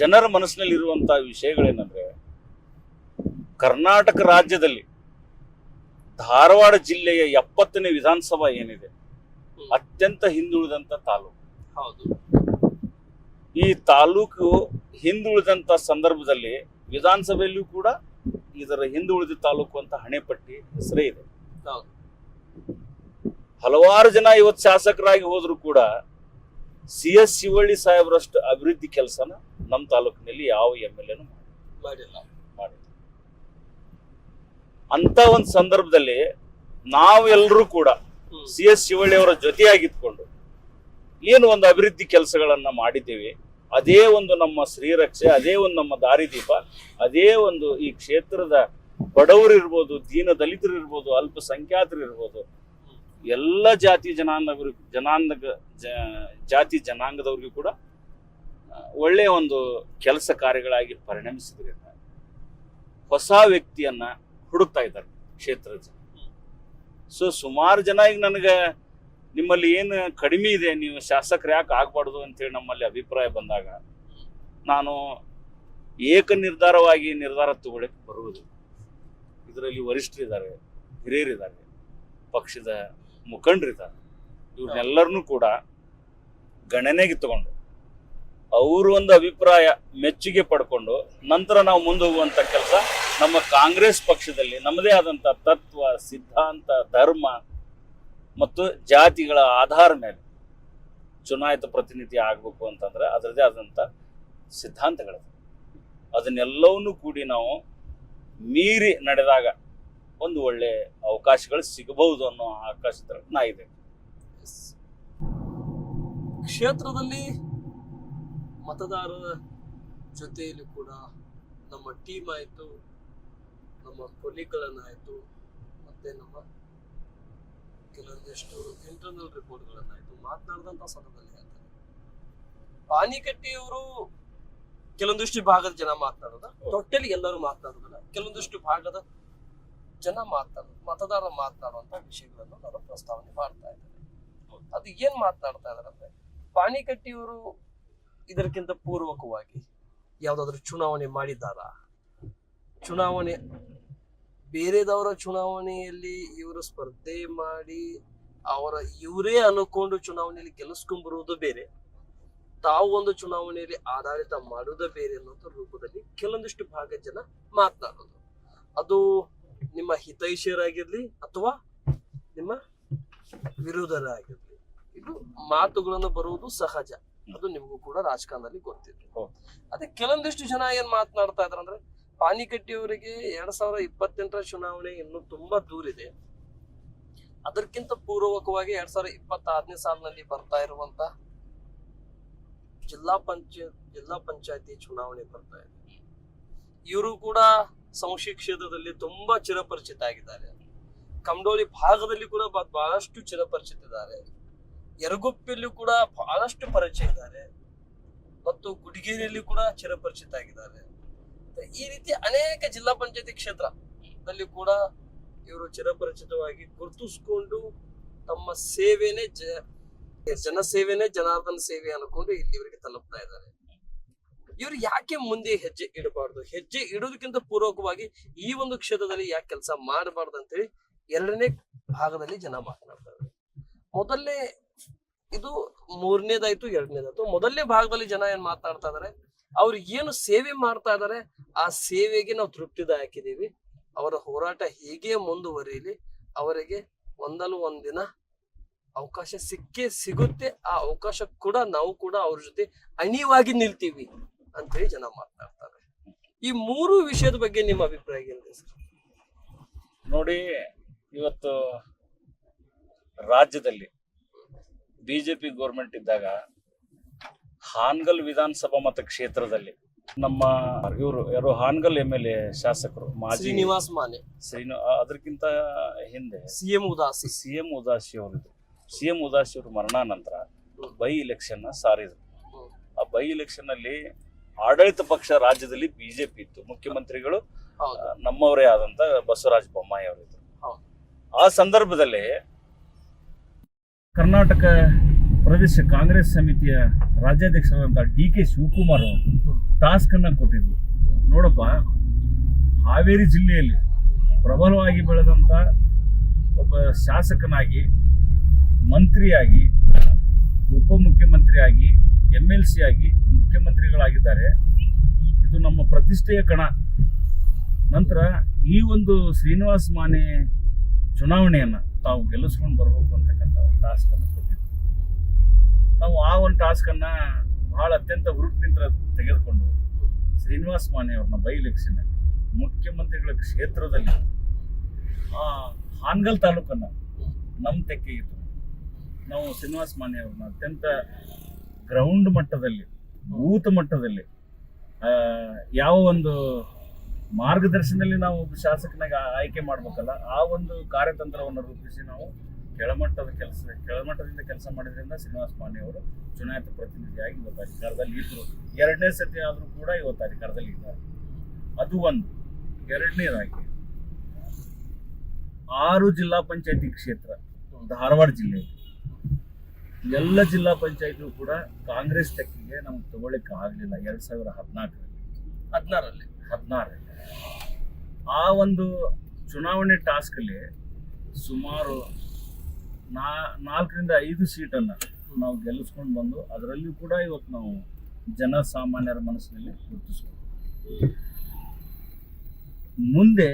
ಜನರ ಮನಸ್ಸಿನಲ್ಲಿ ಇರುವಂತಹ ವಿಷಯಗಳೇನಂದ್ರೆ, ಕರ್ನಾಟಕ ರಾಜ್ಯದಲ್ಲಿ ಧಾರವಾಡ ಜಿಲ್ಲೆಯ 70ನೇ ವಿಧಾನಸಭಾ ಏನಿದೆ, ಅತ್ಯಂತ ಹಿಂದುಳಿದಂತ ತಾಲೂಕು. ಈ ತಾಲೂಕು ಹಿಂದುಳಿದಂತ ಸಂದರ್ಭದಲ್ಲಿ ವಿಧಾನಸಭೆಯಲ್ಲೂ ಕೂಡ ಇದರ ಹಿಂದುಳಿದ ತಾಲೂಕು ಅಂತ ಹಣೆಪಟ್ಟಿ ಹೆಸರೇ ಇದೆ. ಹಲವಾರು ಜನ ಇವತ್ತು ಶಾಸಕರಾಗಿ ಹೋದ್ರು ಕೂಡ CS ಶಿವಳ್ಳಿ ಸಾಹೇಬರಷ್ಟು ಅಭಿವೃದ್ಧಿ ಕೆಲಸನ ನಮ್ಮ ತಾಲೂಕಿನಲ್ಲಿ ಯಾವ MLA ಮಾಡಿಲ್ಲ. ಅಂತ ಒಂದು ಸಂದರ್ಭದಲ್ಲಿ ನಾವೆಲ್ಲರೂ ಕೂಡ CS ಶಿವಳ್ಳಿ ಅವರ ಜೊತೆಯಾಗಿದ್ಕೊಂಡು ಏನು ಒಂದು ಅಭಿವೃದ್ಧಿ ಕೆಲಸಗಳನ್ನ ಮಾಡಿದ್ದೇವೆ, ಅದೇ ಒಂದು ನಮ್ಮ ಶ್ರೀರಕ್ಷೆ, ಅದೇ ಒಂದು ನಮ್ಮ ದಾರಿದೀಪ, ಅದೇ ಒಂದು ಈ ಕ್ಷೇತ್ರದ ಬಡವರು ಇರ್ಬೋದು, ದೀನ ದಲಿತರು ಇರ್ಬೋದು, ಅಲ್ಪಸಂಖ್ಯಾತರು ಇರ್ಬೋದು, ಎಲ್ಲ ಜಾತಿ ಜನಾಂಗದವ್ರಿಗೂ ಕೂಡ ಒಳ್ಳೆಯ ಒಂದು ಕೆಲಸ ಕಾರ್ಯಗಳಾಗಿ ಪರಿಣಮಿಸಿದ್ರಿಂದ ಹೊಸ ವ್ಯಕ್ತಿಯನ್ನ ಹುಡುಕ್ತಾ ಇದ್ದಾರೆ ಕ್ಷೇತ್ರದ ಜನ. ಸೊ ಸುಮಾರು ಜನ ಈಗ ನನಗೆ ನಿಮ್ಮಲ್ಲಿ ಏನು ಕಡಿಮೆ ಇದೆ, ನೀವು ಶಾಸಕರು ಯಾಕೆ ಆಗ್ಬಾರ್ದು ಅಂತೇಳಿ ನಮ್ಮಲ್ಲಿ ಅಭಿಪ್ರಾಯ ಬಂದಾಗ ನಾನು ನಿರ್ಧಾರ ತಗೊಳ್ಳಕ್ಕೆ ಬರುವುದು. ಇದರಲ್ಲಿ ವರಿಷ್ಠರಿದ್ದಾರೆ, ಹಿರಿಯರಿದ್ದಾರೆ, ಪಕ್ಷದ ಮುಖಂಡರಿದ್ದಾರೆ. ಇವ್ರನ್ನೆಲ್ಲರನ್ನೂ ಕೂಡ ಗಣನೆಗೆ ತಗೊಂಡು ಅವರು ಒಂದು ಅಭಿಪ್ರಾಯ ಮೆಚ್ಚುಗೆ ಪಡ್ಕೊಂಡು ನಂತರ ನಾವು ಮುಂದೆ ಹೋಗುವಂತ ಕೆಲಸ ನಮ್ಮ ಕಾಂಗ್ರೆಸ್ ಪಕ್ಷದಲ್ಲಿ ನಮ್ಮದೇ ಆದಂತ ತತ್ವ, ಸಿದ್ಧಾಂತ, ಧರ್ಮ ಮತ್ತು ಜಾತಿಗಳ ಆಧಾರ ಮೇಲೆ ಚುನಾಯಿತ ಪ್ರತಿನಿಧಿ ಆಗಬೇಕು ಅಂತಂದ್ರೆ ಅದರದೇ ಆದಂತ ಸಿದ್ಧಾಂತಗಳಿವೆ. ಅದನ್ನೆಲ್ಲವನ್ನೂ ಕೂಡಿ ನಾವು ಮೀರಿ ನಡೆದಾಗ ಒಂದು ಒಳ್ಳೆ ಅವಕಾಶಗಳು ಸಿಗಬಹುದು ಅನ್ನೋ ಆಕಾಶದ ನಾ ಇದೆ. ಕ್ಷೇತ್ರದಲ್ಲಿ ಮತದಾರರ ಜೊತೆಯಲ್ಲಿ ಕೂಡ ನಮ್ಮ ಟೀಮ್ ಆಯ್ತು, ನಮ್ಮ ಕೊಲಿಗಳನ್ನಾಯ್ತು, ಮತ್ತೆ ನಮ್ಮ ಕೆಲವೊಂದಿಷ್ಟು ಇಂಟರ್ನಲ್ ರಿಪೋರ್ಟ್ಗಳನ್ನಾಯ್ತು ಮಾತನಾಡಿದಂತ ಸಂದರ್ಭದಲ್ಲಿ ಹೇಳ್ತಾರೆ, ಪಾನಿಕಟ್ಟಿಯವರು ಕೆಲವೊಂದಿಷ್ಟು ಭಾಗದ ಜನ ಮಾತನಾಡೋದ, ಟೋಟಲಿ ಎಲ್ಲರೂ ಮಾತನಾಡೋದಲ್ಲ, ಕೆಲವೊಂದಿಷ್ಟು ಭಾಗದ ಜನ ಮತದಾರ ಮಾತನಾಡುವಂತ ವಿಷಯಗಳನ್ನು ನಾನು ಪ್ರಸ್ತಾವನೆ ಮಾಡ್ತಾ ಇದ್ದೇನೆ. ಅದು ಏನ್ ಮಾತನಾಡ್ತಾ ಇದಾರೆ ಅಂದ್ರೆ, ಪಾನಿಕಟ್ಟಿಯವರು ಇದಕ್ಕಿಂತ ಪೂರ್ವಕವಾಗಿ ಯಾವ್ದಾದ್ರು ಚುನಾವಣೆ ಮಾಡಿದ್ದಾರಾ? ಚುನಾವಣೆ ಬೇರೆದವರ ಚುನಾವಣೆಯಲ್ಲಿ ಇವರು ಸ್ಪರ್ಧೆ ಮಾಡಿ ಇವರೇ ಅನ್ಕೊಂಡು ಚುನಾವಣೆಯಲ್ಲಿ ಗೆಲ್ಲಿಸ್ಕೊಂಡ್ಬರುವುದು ಬೇರೆ, ತಾವು ಒಂದು ಚುನಾವಣೆಯಲ್ಲಿ ಆಡಳಿತ ಮಾಡುವುದೇ ಬೇರೆ ಅನ್ನೋ ರೂಪದಲ್ಲಿ ಕೆಲವೊಂದಿಷ್ಟು ಭಾಗದ ಜನ ಮಾತನಾಡೋದು. ಅದು ನಿಮ್ಮ ಹಿತೈಷಿಯರಾಗಿರ್ಲಿ ಅಥವಾ ನಿಮ್ಮ ವಿರೋಧರಾಗಿರ್ಲಿ, ಇದು ಮಾತುಗಳನ್ನು ಬರುವುದು ಸಹಜ. ಅದು ನಿಮಗೂ ಕೂಡ ರಾಜಕಾರಣದಲ್ಲಿ ಗೊತ್ತಿದೆ. ಅದೇ ಕೆಲವೊಂದಿಷ್ಟು ಜನ ಏನ್ ಮಾತನಾಡ್ತಾ ಇದಾರೆ ಅಂದ್ರೆ, ಪಾನಿಕಟ್ಟಿಯವರಿಗೆ 2028ರ ಚುನಾವಣೆ ಇನ್ನು ತುಂಬಾ ದೂರ ಇದೆ, ಅದಕ್ಕಿಂತ ಪೂರ್ವಕವಾಗಿ 2026ನೇ ಸಾಲಿನಲ್ಲಿ ಬರ್ತಾ ಇರುವಂತ ಜಿಲ್ಲಾ ಪಂಚಾಯತಿ ಚುನಾವಣೆ ಬರ್ತಾ ಇದೆ. ಇವರು ಕೂಡ ಸಂಶಿ ಕ್ಷೇತ್ರದಲ್ಲಿ ತುಂಬಾ ಚಿರಪರಿಚಿತ ಆಗಿದ್ದಾರೆ. ಕಮಡೋಳಿ ಭಾಗದಲ್ಲಿ ಕೂಡ ಬಹಳಷ್ಟು ಚಿರಪರಿಚಿತ ಇದ್ದಾರೆ. ಯರಗುಪ್ಪಿಯಲ್ಲೂ ಕೂಡ ಬಹಳಷ್ಟು ಪರಿಚಯ ಇದ್ದಾರೆ ಮತ್ತು ಗುಡಿಗೇರಿಯಲ್ಲಿ ಕೂಡ ಚಿರಪರಿಚಿತ ಆಗಿದ್ದಾರೆ. ಈ ರೀತಿ ಅನೇಕ ಜಿಲ್ಲಾ ಪಂಚಾಯತಿ ಕ್ಷೇತ್ರದಲ್ಲಿ ಕೂಡ ಇವರು ಚಿರಪರಿಚಿತವಾಗಿ ಗುರುತಿಸ್ಕೊಂಡು ತಮ್ಮ ಸೇವೆನೇ ಜನಸೇವೆನೇ ಜನಾರ್ದನ ಸೇವೆ ಅನ್ಕೊಂಡು ಇಲ್ಲಿವರೆಗೆ ತಲುಪ್ತಾ ಇದ್ದಾರೆ. ಇವರು ಯಾಕೆ ಮುಂದೆ ಹೆಜ್ಜೆ ಇಡಬಾರ್ದು, ಹೆಜ್ಜೆ ಇಡೋದಕ್ಕಿಂತ ಪೂರ್ವಕವಾಗಿ ಈ ಒಂದು ಕ್ಷೇತ್ರದಲ್ಲಿ ಯಾಕೆ ಕೆಲಸ ಮಾಡಬಾರ್ದು ಅಂತೇಳಿ ಎರಡನೇ ಭಾಗದಲ್ಲಿ ಜನ ಮಾತನಾಡ್ತಾರೆ. ಮೊದಲನೇ ಇದು ಮೂರನೇದಾಯ್ತು, ಎರಡನೇದಾಯ್ತು. ಮೊದಲನೇ ಭಾಗದಲ್ಲಿ ಜನ ಏನ್ ಮಾತನಾಡ್ತಾ ಇದಾರೆ, ಅವ್ರು ಏನು ಸೇವೆ ಮಾಡ್ತಾ ಇದಾರೆ ಆ ಸೇವೆಗೆ ನಾವು ತೃಪ್ತಿದಾಯಕಿದೀವಿ, ಅವರ ಹೋರಾಟ ಹೀಗೆ ಮುಂದುವರಿಯಲಿ, ಅವರಿಗೆ ಒಂದಲ್ಲ ಒಂದಿನ ಅವಕಾಶ ಸಿಗುತ್ತೆ, ಆ ಅವಕಾಶ ಕೂಡ ನಾವು ಕೂಡ ಅವ್ರ ಜೊತೆ ಅಣಿವಾಗಿ ನಿಲ್ತೀವಿ ಅಂತೇಳಿ ಜನ ಮಾತನಾಡ್ತಾರೆ. ಈ ಮೂರು ವಿಷಯದ ಬಗ್ಗೆ ನಿಮ್ಮ ಅಭಿಪ್ರಾಯ ಏನಿದೆ ಸರ್? ನೋಡಿ, ಇವತ್ತು ರಾಜ್ಯದಲ್ಲಿ ಬಿಜೆಪಿ ಗೌರ್ಮೆಂಟ್ ಇದ್ದಾಗ ಹಾನಗಲ್ ವಿಧಾನಸಭಾ ಮತಕ್ಷೇತ್ರದಲ್ಲಿ ನಮ್ಮ ಇವರು ಯಾರು ಹಾನಗಲ್ MLA ಶಾಸಕರು ಮಾಜಿ ಶ್ರೀನಿವಾಸ್ ಮಾನೆ, ಅದಕ್ಕಿಂತ ಹಿಂದೆ CM Udasi, CM Udasi ಅವರಿದ್ರು. CM Udasi ಅವರು ಮರಣಾನಂತರ ಬೈ ಎಲೆಕ್ಷನ್ ಸಾರಿದ್ರು. ಆ ಬೈ ಎಲೆಕ್ಷನ್ ಅಲ್ಲಿ ಆಡಳಿತ ಪಕ್ಷ ರಾಜ್ಯದಲ್ಲಿ ಬಿಜೆಪಿ ಇತ್ತು. ಮುಖ್ಯಮಂತ್ರಿಗಳು ಹೌದು. ನಮ್ಮವರೇ ಆದಂತ ಬಸವರಾಜ ಬೊಮ್ಮಾಯಿ ಅವರಿದ್ರು. ಹೌದು. ಆ ಸಂದರ್ಭದಲ್ಲಿ ಕರ್ನಾಟಕ ಪ್ರದೇಶ ಕಾಂಗ್ರೆಸ್ ಸಮಿತಿಯ ರಾಜ್ಯಾಧ್ಯಕ್ಷರಾದಂತಹ DK ಶಿವಕುಮಾರ್ ಅವರು ಟಾಸ್ಕ್ ಅನ್ನ ಕೊಟ್ಟಿದ್ರು. ನೋಡಪ್ಪ, ಹಾವೇರಿ ಜಿಲ್ಲೆಯಲ್ಲಿ ಪ್ರಬಲವಾಗಿ ಬೆಳೆದಂತ ಒಬ್ಬ ಶಾಸಕನಾಗಿ, ಮಂತ್ರಿಯಾಗಿ, ಉಪಮುಖ್ಯಮಂತ್ರಿಯಾಗಿ, MLC ಆಗಿ ಮುಖ್ಯಮಂತ್ರಿಗಳಾಗಿದ್ದಾರೆ. ಇದು ನಮ್ಮ ಪ್ರತಿಷ್ಠೆಯ ಕಣ. ನಂತರ ಈ ಒಂದು ಶ್ರೀನಿವಾಸ್ ಮಾನೆ ಚುನಾವಣೆಯನ್ನ ತಾವು ಗೆಲ್ಲಿಸ್ಕೊಂಡು ಬರ್ಬೇಕು ಅಂತಕ್ಕಂಥ ಒಂದು ಟಾಸ್ಕ್ ಅನ್ನು ಕೊಟ್ಟಿದ್ರು. ನಾವು ಆ ಒಂದು ಟಾಸ್ಕ್ ಅನ್ನ ಬಹಳ ಅತ್ಯಂತ ಹುರುಪಿನಿಂದ ತೆಗೆದುಕೊಂಡು ಶ್ರೀನಿವಾಸ್ ಮಾನೆ ಅವ್ರನ್ನ ಬೈ ಎಲೆಕ್ಷನ್ ಅಲ್ಲಿ ಮುಖ್ಯಮಂತ್ರಿಗಳ ಕ್ಷೇತ್ರದಲ್ಲಿ ಹಾನಗಲ್ ತಾಲೂಕನ್ನ ನಮ್ಮ ತೆಕ್ಕೆಗಿತ್ತು. ನಾವು ಶ್ರೀನಿವಾಸ್ ಮಾನೆ ಅವ್ರನ್ನ ಅತ್ಯಂತ ಗ್ರೌಂಡ್ ಮಟ್ಟದಲ್ಲಿ, ಬೂತ್ ಮಟ್ಟದಲ್ಲಿ ಯಾವ ಒಂದು ಮಾರ್ಗದರ್ಶನದಲ್ಲಿ ನಾವು ಒಬ್ಬ ಶಾಸಕನಾಗ ಆಯ್ಕೆ ಮಾಡ್ಬೇಕಲ್ಲ, ಆ ಒಂದು ಕಾರ್ಯತಂತ್ರವನ್ನು ರೂಪಿಸಿ ನಾವು ಕೆಳಮಟ್ಟದಿಂದ ಕೆಲಸ ಮಾಡಿದ್ರಿಂದ ಶ್ರೀನಿವಾಸ್ ಮಾನೆ ಅವರು ಚುನಾಯಿತ ಪ್ರತಿನಿಧಿಯಾಗಿ ಇವತ್ತು ಅಧಿಕಾರದಲ್ಲಿ ಇದ್ರು. 2ನೇ ಸತಿ ಆದರೂ ಕೂಡ ಇವತ್ತು ಅಧಿಕಾರದಲ್ಲಿ ಇದ್ದಾರೆ. ಅದು ಒಂದು. ಎರಡನೇದಾಗಿ 6 ಜಿಲ್ಲಾ ಪಂಚಾಯತಿ ಕ್ಷೇತ್ರ ಧಾರವಾಡ ಜಿಲ್ಲೆಯಲ್ಲಿ ಎಲ್ಲ ಜಿಲ್ಲಾ ಪಂಚಾಯತಿ ಕೂಡ ಕಾಂಗ್ರೆಸ್ ತೆಕ್ಕಿಗೆ ನಮ್ಗೆ ತಗೊಳ್ಳಿಕ್ಕೆ ಆಗಲಿಲ್ಲ. 2016ರಲ್ಲಿ ಆ ಒಂದು ಚುನಾವಣೆ ಟಾಸ್ಕ್ ಅಲ್ಲಿ ಸುಮಾರು 4 ರಿಂದ 5 ಸೀಟನ್ನು ನಾವು ಗೆಲ್ಲಿಸ್ಕೊಂಡು ಬಂದು ಅದರಲ್ಲಿಯೂ ಕೂಡ ಇವತ್ತು ನಾವು ಜನಸಾಮಾನ್ಯರ ಮನಸ್ಸಿನಲ್ಲಿ ಗುರುತಿಸ್ಕೊಂಡು ಮುಂದೆ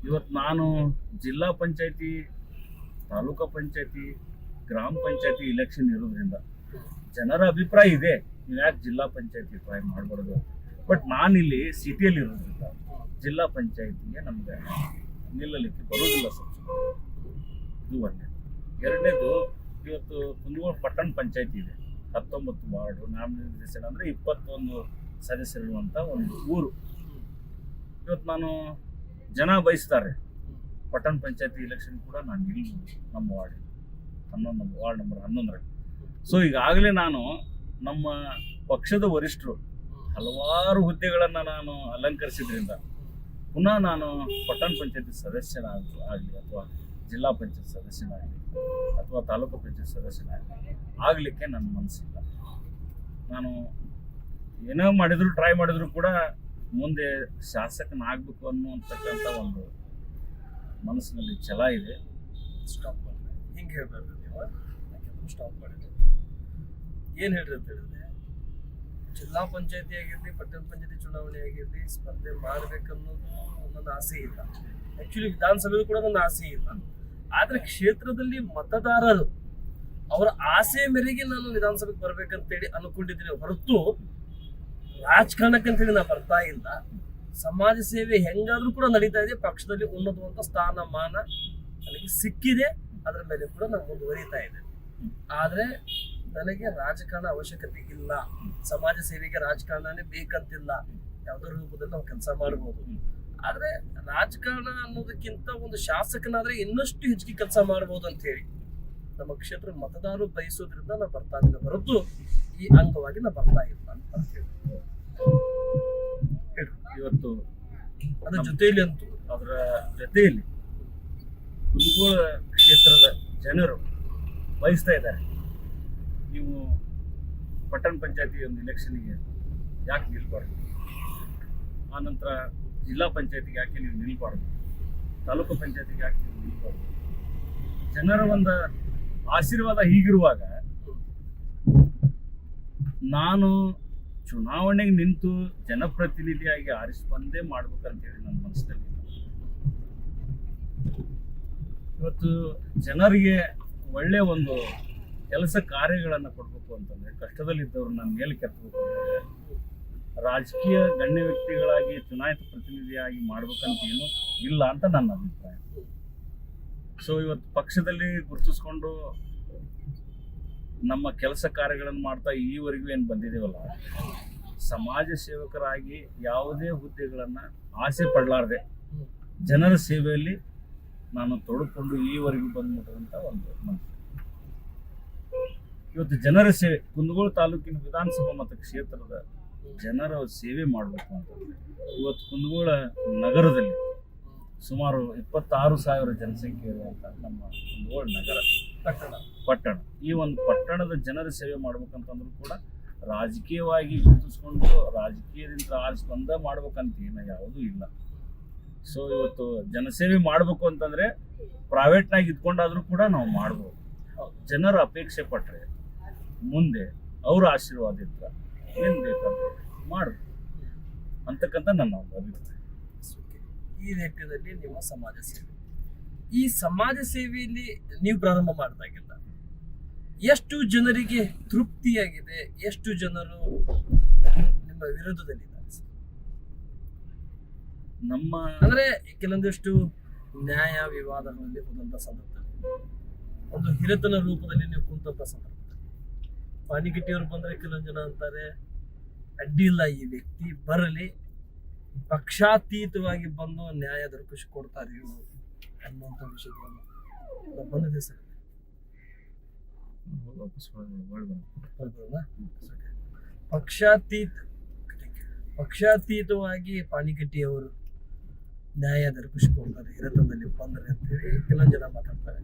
ಇವತ್ತು ನಾನು ಜಿಲ್ಲಾ ಪಂಚಾಯತಿ, ತಾಲೂಕಾ ಪಂಚಾಯತಿ, ಗ್ರಾಮ ಪಂಚಾಯತಿ ಇಲೆಕ್ಷನ್ ಇರೋದ್ರಿಂದ ಜನರ ಅಭಿಪ್ರಾಯ ಇದೆ, ನೀವು ಯಾಕೆ ಜಿಲ್ಲಾ ಪಂಚಾಯತಿ ಟ್ರೈ ಮಾಡಬಾರ್ದು. ಬಟ್ ನಾನಿಲ್ಲಿ ಸಿಟಿಯಲ್ಲಿ ಇರೋದ್ರಿಂದ ಜಿಲ್ಲಾ ಪಂಚಾಯತಿಗೆ ನಮ್ಗೆ ನಿಲ್ಲಲಿಕ್ಕೆ ಬರೋದಿಲ್ಲ ಸರ್. ಇದು ಒಂದೇ. ಎರಡನೇದು, ಇವತ್ತು ಕುಂದಗೋಳ ಪಟ್ಟಣ ಪಂಚಾಯತಿ ಇದೆ, 19 ವಾರ್ಡು, ನಾಮಿನೇಷನ್ ಅಂದರೆ 21 ಸದಸ್ಯರಿರುವಂಥ ಒಂದು ಊರು. ಇವತ್ತು ನಾನು ಜನ ಬಯಸ್ತಾರೆ ಪಟ್ಟಣ ಪಂಚಾಯತಿ ಇಲೆಕ್ಷನ್ ಕೂಡ ನಾನು ನಿಲ್ಬೋದು ನಮ್ಮ ವಾರ್ಡ್ ನಂಬರ್ 11ರಲ್ಲಿ. ಸೊ ಈಗಾಗಲೇ ನಾನು ನಮ್ಮ ಪಕ್ಷದ ವರಿಷ್ಠರು ಹಲವಾರು ಹುದ್ದೆಗಳನ್ನು ನಾನು ಅಲಂಕರಿಸಿದ್ರಿಂದ ಪುನಃ ನಾನು ಪಟ್ಟಣ ಪಂಚಾಯತಿ ಸದಸ್ಯನಾಗಲಿ ಅಥವಾ ಜಿಲ್ಲಾ ಪಂಚಾಯತ್ ಸದಸ್ಯನಾಗಲಿ ಅಥವಾ ತಾಲೂಕು ಪಂಚಾಯತ್ ಸದಸ್ಯನಾಗಲಿ ಆಗಲಿಕ್ಕೆ ನನ್ನ ಮನಸ್ಸಿಲ್ಲ. ನಾನು ಏನೋ ಟ್ರೈ ಮಾಡಿದ್ರು ಕೂಡ ಮುಂದೆ ಶಾಸಕನಾಗಬೇಕು ಅನ್ನುವಂತಕ್ಕಂಥ ಒಂದು ಮನಸ್ಸಿನಲ್ಲಿ ಛಲ ಇದೆ. ಸ್ಟಾಪ್ ಮಾಡಿದೆ. ಹಿಂಗೆ ಹೇಳ್ಬಾರ್ದು ನೀವು, ಸ್ಟಾಪ್ ಮಾಡಿದೆ. ಏನು ಹೇಳ್ರಿ ಅಂತ ಹೇಳಿದ್ರೆ, ಜಿಲ್ಲಾ ಪಂಚಾಯತಿ ಆಗಿರಲಿ, ಪಟ್ಟಣ ಪಂಚಾಯತಿ ಚುನಾವಣೆ ಆಗಿರಲಿ, ಸ್ಪರ್ಧೆ ಮಾಡಬೇಕನ್ನೋದು ನನ್ನ ಆಸೆ ಇಲ್ಲ. ಆ್ಯಕ್ಚುಲಿ ವಿಧಾನಸಭೆಯಲ್ಲೂ ಕೂಡ ನನ್ನ ಆಸೆ ಇಲ್ಲ. ಆದರೆ ಕ್ಷೇತ್ರದಲ್ಲಿ ಮತದಾರರು ಅವರ ಆಸೆ ಮೇರೆಗೆ ನಾನು ವಿಧಾನಸಭೆಗೆ ಬರ್ಬೇಕಂತೇಳಿ ಅನ್ಕೊಂಡಿದ್ದೀನಿ ಹೊರತು ರಾಜಕಾರಣಕ್ಕಂತೇಳಿ ನಾನು ಬರ್ತಾ ಇಲ್ಲ. ಸಮಾಜ ಸೇವೆ ಹೆಂಗಾದ್ರೂ ಕೂಡ ನಡೀತಾ ಇದೆ. ಪಕ್ಷದಲ್ಲಿ ಉನ್ನತವಂತ ಸ್ಥಾನಮಾನ ನನಗೆ ಸಿಕ್ಕಿದೆ, ಅದರ ಮೇಲೆ ಕೂಡ ನಾನು ಮುಂದುವರಿತಾ ಇದೆ. ಆದರೆ ನನಗೆ ರಾಜಕಾರಣ ಅವಶ್ಯಕತೆ ಇಲ್ಲ. ಸಮಾಜ ಸೇವೆಗೆ ರಾಜಕಾರಣನೇ ಬೇಕಂತಿಲ್ಲ. ಯಾವುದೋ ರೂಪದಲ್ಲಿ ನಾವು ಕೆಲಸ ಮಾಡ್ಬೋದು. ಆದ್ರೆ ರಾಜಕಾರಣ ಅನ್ನೋದಕ್ಕಿಂತ ಒಂದು ಶಾಸಕನಾದ್ರೆ ಇನ್ನಷ್ಟು ಹೆಚ್ಚಿಗೆ ಕೆಲಸ ಮಾಡ್ಬೋದು ಅಂತ ಹೇಳಿ ನಮ್ಮ ಕ್ಷೇತ್ರ ಮತದಾರರು ಬಯಸೋದ್ರಿಂದ ನಾವು ಬರ್ತಾ ಇದ್ದೀವಿ ಹೊರತು ಈ ಅಂಗವಾಗಿ ನಾವು ಬರ್ತಾ ಇಲ್ಲ ಅಂತ ಹೇಳಿ ಇವತ್ತು ಅದರ ಜೊತೆಯಲ್ಲಿ ಅಂತೂ ಅದರ ಜೊತೆಯಲ್ಲಿ ಕುಂದಗೋಳ ಕ್ಷೇತ್ರದ ಜನರು ಬಯಸ್ತಾ ಇದ್ದಾರೆ, ನೀವು ಪಟ್ಟಣ ಪಂಚಾಯತಿ ಒಂದು ಇಲೆಕ್ಷನ್ಗೆ ಯಾಕೆ ನಿಲ್ಬಾರ್ದು, ಆ ನಂತರ ಜಿಲ್ಲಾ ಪಂಚಾಯತಿಗೆ ಯಾಕೆ ನೀವು ನಿಲ್ಬಾರ್ದು, ತಾಲೂಕು ಪಂಚಾಯತಿಗೆ ಯಾಕೆ ನೀವು ನಿಲ್ಬಾರ್ದು. ಜನರ ಒಂದು ಆಶೀರ್ವಾದ ಹೀಗಿರುವಾಗ ನಾನು ಚುನಾವಣೆಗೆ ನಿಂತು ಜನಪ್ರತಿನಿಧಿಯಾಗಿ ಆರಿಸ್ಕೊಂಡೇ ಮಾಡ್ಬೇಕಂತೇಳಿ ನನ್ನ ಮನಸ್ಸಿನಲ್ಲಿ. ಇವತ್ತು ಜನರಿಗೆ ಒಳ್ಳೆ ಒಂದು ಕೆಲಸ ಕಾರ್ಯಗಳನ್ನು ಕೊಡಬೇಕು ಅಂತಂದ್ರೆ, ಕಷ್ಟದಲ್ಲಿದ್ದವ್ರನ್ನ ಮೇಲೆ ಕೆತ್ತಬೇಕು ಅಂತಂದ್ರೆ ರಾಜಕೀಯ ಗಣ್ಯ ವ್ಯಕ್ತಿಗಳಾಗಿ ಚುನಾಯಿತ ಪ್ರತಿನಿಧಿಯಾಗಿ ಮಾಡ್ಬೇಕಂತ ಏನು ಇಲ್ಲ ಅಂತ ನನ್ನ ಅಭಿಪ್ರಾಯ. ಸೊ ಇವತ್ತು ಪಕ್ಷದಲ್ಲಿ ಗುರುತಿಸ್ಕೊಂಡು ನಮ್ಮ ಕೆಲಸ ಕಾರ್ಯಗಳನ್ನು ಮಾಡ್ತಾ ಈವರೆಗೂ ಏನು ಬಂದಿದ್ದೀವಲ್ಲ, ಸಮಾಜ ಸೇವಕರಾಗಿ ಯಾವುದೇ ಹುದ್ದೆಗಳನ್ನು ಆಸೆ ಪಡಲಾರ್ದೆ ಜನರ ಸೇವೆಯಲ್ಲಿ ನಾನು ತೊಡಕೊಂಡು ಈವರೆಗೂ ಬಂದ್ಬಿಟ್ಟಂಥ ಒಂದು ಮನುಷ್ಯ. ಇವತ್ತು ಜನರ ಸೇವೆ, ಕುಂದಗೋಳ ತಾಲೂಕಿನ ವಿಧಾನಸಭಾ ಮತಕ್ಷೇತ್ರದ ಜನರ ಸೇವೆ ಮಾಡಬೇಕು ಅಂತಂದ್ರೆ ಇವತ್ತು ಕುಂದಗೋಳ ನಗರದಲ್ಲಿ ಸುಮಾರು 26,000 ಜನಸಂಖ್ಯೆ ಇರುವಂಥ ನಮ್ಮ ಕುಂದಗೋಳ ನಗರ ಪಟ್ಟಣ, ಈ ಒಂದು ಪಟ್ಟಣದ ಜನರ ಸೇವೆ ಮಾಡ್ಬೇಕಂತಂದ್ರೂ ಕೂಡ ರಾಜಕೀಯವಾಗಿ ಗುರುತಿಸ್ಕೊಂಡು ರಾಜಕೀಯದಿಂದ ಆರಿಸಿ ಬಂದ ಮಾಡ್ಬೇಕಂತ ಯಾವುದೂ ಇಲ್ಲ. ಸೊ ಇವತ್ತು ಜನಸೇವೆ ಮಾಡಬೇಕು ಅಂತಂದ್ರೆ ಪ್ರೈವೇಟ್ನಾಗ ಇದ್ಕೊಂಡಾದ್ರೂ ಕೂಡ ನಾವು ಮಾಡ್ಬೋದು. ಜನರ ಅಪೇಕ್ಷೆ ಪಟ್ಟರೆ ಮುಂದೆ ಅವ್ರ ಆಶೀರ್ವಾದ ಇದ್ರೆ ಏನು ಬೇಕಾದ್ರೆ ಮಾಡು ಅಂತಕ್ಕಂಥ ನನ್ನ ಒಂದು ಅಭಿಪ್ರಾಯ. ಈ ನಿಟ್ಟಿನಲ್ಲಿ ನಿಮ್ಮ ಸಮಾಜ ಸೇವೆ, ಈ ಸಮಾಜ ಸೇವೆಯಲ್ಲಿ ನೀವು ಪ್ರಾರಂಭ ಮಾಡಿದಾಗಿಲ್ಲ ಎಷ್ಟು ಜನರಿಗೆ ತೃಪ್ತಿಯಾಗಿದೆ, ಎಷ್ಟು ಜನರು ನಿಮ್ಮ ವಿರೋಧದಲ್ಲಿದ್ದಾರೆ? ನಮ್ಮ ಅಂದ್ರೆ ಕೆಲವೊಂದಿಷ್ಟು ನ್ಯಾಯ ವಿವಾದಗಳಲ್ಲಿ ಹೋದಂತ ಸಂದರ್ಭದಲ್ಲಿ, ಒಂದು ಹಿರಿತನ ರೂಪದಲ್ಲಿ ನೀವು ಕುಂತಂತ ಸಂದರ್ಭದಲ್ಲಿ ಪಾಣಿಗಿಟ್ಟಿಯವರು ಬಂದ್ರೆ ಕೆಲವೊಂದು ಜನ ಅಂತಾರೆ ಅಡ್ಡಿಲ್ಲ, ಈ ವ್ಯಕ್ತಿ ಬರಲಿ, ಪಕ್ಷಾತೀತವಾಗಿ ಬಂದು ನ್ಯಾಯ ದೊರಕಿಸಿಕೊಡ್ತಾರೆ ಇವರು ಅನ್ನುವಂಥ ವಿಷಯಗಳನ್ನು ಬಂದಿದೆ ಸರ್. ಪಕ್ಷಾತೀತವಾಗಿ ಪಾಣಿಗಟ್ಟಿಯವರು ನ್ಯಾಯ ದೊರಕಿಸಿಕೊಡ್ತಾರೆ ಹಿರತನದಲ್ಲಿ ಬಂದ್ರೆ ಅಂತೇಳಿ ಕೆಲವೊಂದು ಜನ ಮಾತಾಡ್ತಾರೆ.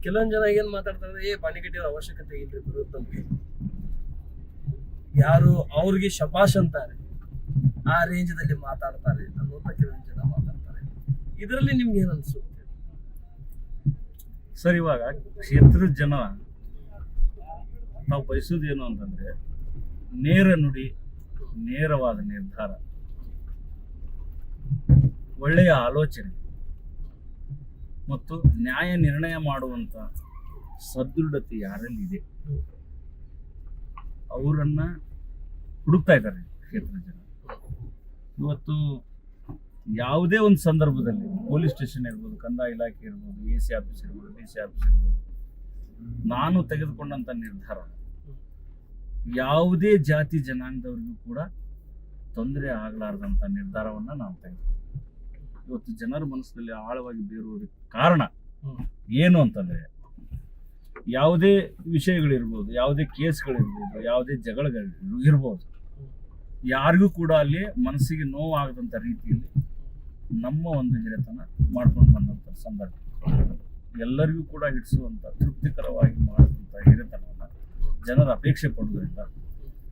ಕೆಲವೊಂದು ಜನ ಏನ್ ಮಾತಾಡ್ತಾರೆ, ಪಾಣಿಗಟ್ಟಿಯವರ ಅವಶ್ಯಕತೆ ಇಲ್ರಿ ಬರುತ್ತಂತೆ, ಯಾರು ಅವ್ರಿಗೆ ಶಪಾಷ್ ಅಂತಾರೆ, ಆ ರೇಂಜದಲ್ಲಿ ಮಾತಾಡ್ತಾರೆ ಅನ್ನುವಂಥ ಕೆಲವೊಂದು ಜನ ಮಾತಾಡ್ತಾರೆ. ಇದರಲ್ಲಿ ನಿಮ್ಗೆ ಏನ್ ಅನ್ಸುತ್ತೆ ಸರ್? ಇವಾಗ ಕ್ಷೇತ್ರದ ಜನ ನಾವು ಬಯಸೋದೇನು ಅಂತಂದ್ರೆ ನೇರ ನುಡಿ, ನೇರವಾದ ನಿರ್ಧಾರ, ಒಳ್ಳೆಯ ಆಲೋಚನೆ ಮತ್ತು ನ್ಯಾಯ ನಿರ್ಣಯ ಮಾಡುವಂತ ಸದೃಢತೆ ಯಾರಲ್ಲಿದೆ ಅವರನ್ನ ಹುಡುಕ್ತಾ ಇದ್ದಾರೆ ಕ್ಷೇತ್ರದ ಜನ. ಇವತ್ತು ಯಾವುದೇ ಒಂದು ಸಂದರ್ಭದಲ್ಲಿ ಪೊಲೀಸ್ ಸ್ಟೇಷನ್ ಇರ್ಬೋದು, ಕಂದಾಯ ಇಲಾಖೆ ಇರ್ಬೋದು, AC ಆಫೀಸ್ ಇರ್ಬೋದು, DC ಆಫೀಸ್ ಇರ್ಬೋದು, ನಾನು ತೆಗೆದುಕೊಂಡಂತ ನಿರ್ಧಾರ ಯಾವುದೇ ಜಾತಿ ಜನಾಂಗದವರಿಗೂ ಕೂಡ ತೊಂದರೆ ಆಗಲಾರ್ದಂಥ ನಿರ್ಧಾರವನ್ನ ನಾನು ತೆಗೆದುಕೊಂಡೆ. ಇವತ್ತು ಜನರ ಮನಸ್ಸಿನಲ್ಲಿ ಆಳವಾಗಿ ಬೇರುವುದಕ್ಕೆ ಕಾರಣ ಏನು ಅಂತಂದ್ರೆ, ಯಾವುದೇ ವಿಷಯಗಳಿರ್ಬೋದು, ಯಾವುದೇ ಕೇಸ್ಗಳಿರ್ಬೋದು, ಯಾವುದೇ ಜಗಳಗಳು ಇರ್ಬೋದು, ಯಾರಿಗೂ ಕೂಡ ಅಲ್ಲಿ ಮನಸ್ಸಿಗೆ ನೋವಾಗದಂಥ ರೀತಿಯಲ್ಲಿ ನಮ್ಮ ಒಂದು ಹಿರಿತನ ಮಾಡ್ಕೊಂಡು ಬಂದಂಥ ಸಂದರ್ಭ, ಎಲ್ಲರಿಗೂ ಕೂಡ ಹಿಡಿಸುವಂಥ ತೃಪ್ತಿಕರವಾಗಿ ಮಾಡಿದಂಥ ಹಿರಿತನವನ್ನು ಜನರ ಅಪೇಕ್ಷೆ ಪಡುವುದರಿಂದ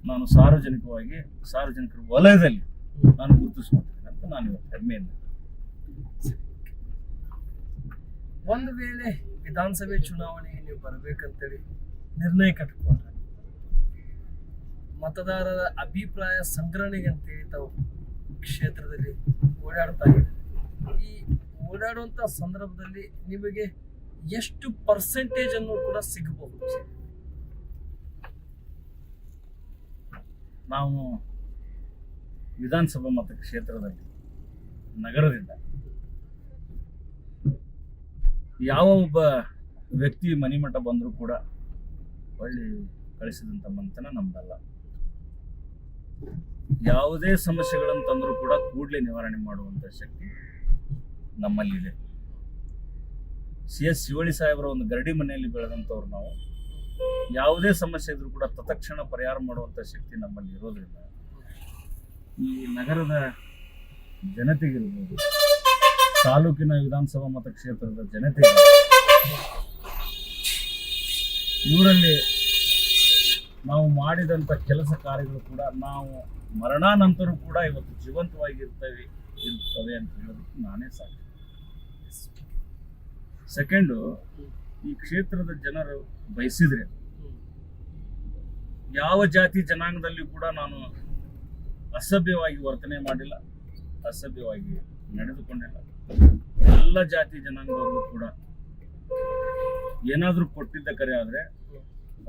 ನಾನು ಸಾರ್ವಜನಿಕರ ವಲಯದಲ್ಲಿ ನಾನು ಗುರುತಿಸ್ಕೊಂಡಿದ್ದೇನೆ ಅಂತ ನಾನು ಇವತ್ತು ಹೆಮ್ಮೆಯಿಂದ. ಒಂದು ವೇಳೆ ವಿಧಾನಸಭೆ ಚುನಾವಣೆಗೆ ನೀವು ಬರ್ಬೇಕಂತೇಳಿ ನಿರ್ಣಯ ಕಟ್ಟಿಕೊಂಡ್ರೆ ಮತದಾರರ ಅಭಿಪ್ರಾಯ ಸಂಗ್ರಹಣೆಗೆ ಅಂತೇಳಿ ತಾವು ಕ್ಷೇತ್ರದಲ್ಲಿ ಓಡಾಡ್ತಾ ಇದ್ದೀರಿ. ಈ ಓಡಾಡುವಂತ ಸಂದರ್ಭದಲ್ಲಿ ನಿಮಗೆ ಎಷ್ಟು ಪರ್ಸೆಂಟೇಜ್ ಅನ್ನು ಕೂಡ ಸಿಗಬಹುದು? ನಾವು ವಿಧಾನಸಭಾ ಮತಕ್ಷೇತ್ರದಲ್ಲಿ ನಗರದಿಂದ ಯಾವ ಒಬ್ಬ ವ್ಯಕ್ತಿ ಮನೆ ಮಠ ಬಂದರೂ ಕೂಡ ಒಳ್ಳೆ ಕಳಿಸಿದಂಥ ಮಂತನ ನಮ್ದಲ್ಲ. ಯಾವುದೇ ಸಮಸ್ಯೆಗಳನ್ನು ತಂದರೂ ಕೂಡ ಕೂಡಲೇ ನಿವಾರಣೆ ಮಾಡುವಂಥ ಶಕ್ತಿ ನಮ್ಮಲ್ಲಿದೆ. CS ಶಿವಳ್ಳಿ ಸಾಹೇಬರ ಒಂದು ಗರಡಿ ಮನೆಯಲ್ಲಿ ಬೆಳೆದಂಥವ್ರು ನಾವು. ಯಾವುದೇ ಸಮಸ್ಯೆ ಇದ್ರೂ ಕೂಡ ತತ್ಕ್ಷಣ ಪರಿಹಾರ ಮಾಡುವಂಥ ಶಕ್ತಿ ನಮ್ಮಲ್ಲಿ ಇರೋದ್ರಿಂದ ಈ ನಗರದ ಜನತೆಗಿರ್ಬೋದು, ತಾಲೂಕಿನ ವಿಧಾನಸಭಾ ಮತಕ್ಷೇತ್ರದ ಜನತೆಗೆ, ಇವರಲ್ಲಿ ನಾವು ಮಾಡಿದಂಥ ಕೆಲಸ ಕಾರ್ಯಗಳು ಕೂಡ ನಾವು ಮರಣಾನಂತರ ಕೂಡ ಇವತ್ತು ಜೀವಂತವಾಗಿರ್ತವೆ ಅಂತ ಹೇಳೋದಕ್ಕೆ ನಾನೇ ಸಾಕು. ಸೆಕೆಂಡು, ಈ ಕ್ಷೇತ್ರದ ಜನರು ಬಯಸಿದ್ರೆ ಯಾವ ಜಾತಿ ಜನಾಂಗದಲ್ಲಿ ಕೂಡ ನಾನು ಅಸಭ್ಯವಾಗಿ ವರ್ತನೆ ಮಾಡಿಲ್ಲ, ಅಸಭ್ಯವಾಗಿ ನಡೆದುಕೊಂಡಿಲ್ಲ. ಎಲ್ಲ ಜಾತಿ ಜನಾಂಗದವ್ರಿಗೂ ಕೂಡ ಏನಾದರೂ ಕೊಟ್ಟಿದ್ದ ಕರೆ ಆದರೆ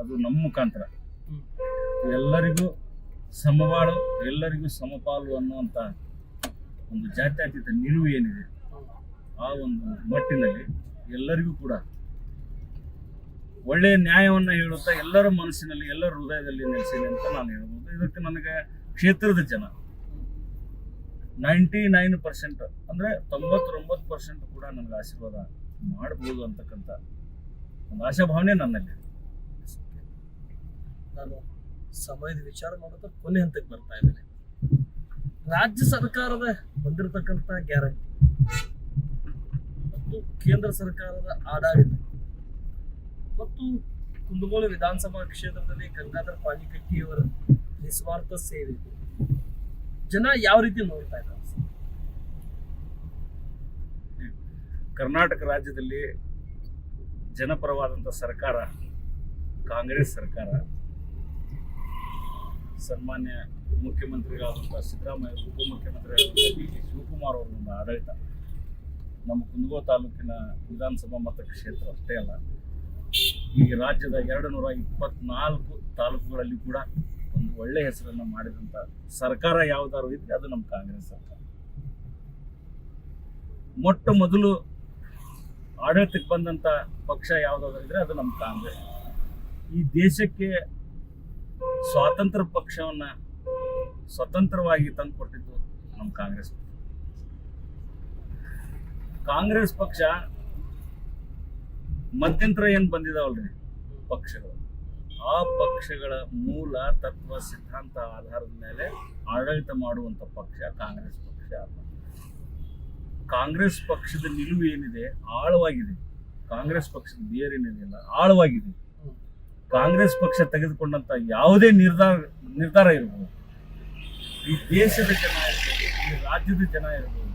ಅದು ನಮ್ಮ ಮುಖಾಂತರ ಎಲ್ಲರಿಗೂ ಸಮಬಾಳು, ಎಲ್ಲರಿಗೂ ಸಮಪಾಲು ಅನ್ನುವಂಥ ಒಂದು ಜಾತ್ಯತೀತ ನಿಲುವು ಏನಿದೆ, ಆ ಒಂದು ಮಟ್ಟಿನಲ್ಲಿ ಎಲ್ಲರಿಗೂ ಕೂಡ ಒಳ್ಳೆಯ ನ್ಯಾಯವನ್ನು ಹೇಳುತ್ತಾ ಎಲ್ಲರ ಮನಸ್ಸಿನಲ್ಲಿ ಎಲ್ಲರ ಹೃದಯದಲ್ಲಿ ನೆಲೆಸೇನೆ ಅಂತ ನಾನು ಹೇಳ್ಬೋದು. ಇದಕ್ಕೆ ನನಗೆ ಕ್ಷೇತ್ರದ ಜನ 99% ಅಂದರೆ 99% ಕೂಡ ನನಗೆ ಆಶೀರ್ವಾದ ಮಾಡ್ಬೋದು ಅಂತಕ್ಕಂಥ ಒಂದು ಆಶಾಭಾವನೆ ನನ್ನಲ್ಲಿ. ನಾನು ಸಮಯದ ವಿಚಾರ ಮಾಡೋದು ಕೊನೆ ಹಂತಕ್ಕೆ ಬರ್ತಾ ಇದ್ದೇನೆ. ರಾಜ್ಯ ಸರ್ಕಾರದ ಬಂದಿರತಕ್ಕಂಥ ಗ್ಯಾರಂಟಿ ಮತ್ತು ಕೇಂದ್ರ ಸರ್ಕಾರದ ಆಡಳಿತ ಮತ್ತು ಕುಂದಗೋಳ ವಿಧಾನಸಭಾ ಕ್ಷೇತ್ರದಲ್ಲಿ ಗಂಗಾಧರ ಪಾಣಿಕಟ್ಟಿಯವರ ನಿಸ್ವಾರ್ಥ ಸೇವೆ ಜನ ಯಾವ ರೀತಿ ನೋಡ್ತಾ ಇದ್ದಾರೆ? ಕರ್ನಾಟಕ ರಾಜ್ಯದಲ್ಲಿ ಜನಪರವಾದಂಥ ಸರ್ಕಾರ ಕಾಂಗ್ರೆಸ್ ಸರ್ಕಾರ. ಸನ್ಮಾನ್ಯ ಮುಖ್ಯಮಂತ್ರಿಗಳಾದಂಥ ಸಿದ್ದರಾಮಯ್ಯ, ಉಪಮುಖ್ಯಮಂತ್ರಿಗಳಾದಂಥ ಡಿ ಕೆ ಶಿವಕುಮಾರ್ ಅವರ ಒಂದು ಆಡಳಿತ ನಮ್ಮ ಕುಂದಗೋಳ ತಾಲೂಕಿನ ವಿಧಾನಸಭಾ ಮತಕ್ಷೇತ್ರ ಅಷ್ಟೇ ಅಲ್ಲ, ಈ ರಾಜ್ಯದ 224 ತಾಲೂಕುಗಳಲ್ಲಿ ಕೂಡ ಒಂದು ಒಳ್ಳೆ ಹೆಸರನ್ನು ಮಾಡಿದಂಥ ಸರ್ಕಾರ ಯಾವುದಾದ್ರು ಇದ್ರೆ ಅದು ನಮ್ಮ ಕಾಂಗ್ರೆಸ್ ಸರ್ಕಾರ. ಮೊಟ್ಟ ಮೊದಲು ಆಡಳಿತಕ್ಕೆ ಬಂದಂಥ ಪಕ್ಷ ಯಾವುದಾದ್ರು ಇದ್ರೆ ಅದು ನಮ್ಮ ಕಾಂಗ್ರೆಸ್. ಈ ದೇಶಕ್ಕೆ ಸ್ವಾತಂತ್ರ್ಯ ಪಕ್ಷವನ್ನು ಸ್ವತಂತ್ರವಾಗಿ ತಂದು ಕೊಟ್ಟಿದ್ದು ನಮ್ಮ ಕಾಂಗ್ರೆಸ್. ಕಾಂಗ್ರೆಸ್ ಪಕ್ಷ ಮಧ್ಯಂತರ ಏನು ಬಂದಿದಾವಲ್ರಿ ಪಕ್ಷಗಳು, ಆ ಪಕ್ಷಗಳ ಮೂಲ ತತ್ವ ಸಿದ್ಧಾಂತ ಆಧಾರದ ಮೇಲೆ ಆಡಳಿತ ಮಾಡುವಂಥ ಪಕ್ಷ ಕಾಂಗ್ರೆಸ್ ಪಕ್ಷ ಅಲ್ಲ. ಕಾಂಗ್ರೆಸ್ ಪಕ್ಷದ ನಿಲುವು ಏನಿದೆ ಆಳವಾಗಿದೆ. ಕಾಂಗ್ರೆಸ್ ಪಕ್ಷದ ಬೇರೇನಿದೆಯಲ್ಲ ಆಳವಾಗಿದೆ. ಕಾಂಗ್ರೆಸ್ ಪಕ್ಷ ತೆಗೆದುಕೊಂಡಂತ ಯಾವುದೇ ನಿರ್ಧಾರ ಇರ್ಬೋದು, ಈ ದೇಶದ ಜನ ಇರ್ಬೋದು, ಈ ರಾಜ್ಯದ ಜನ ಇರ್ಬೋದು,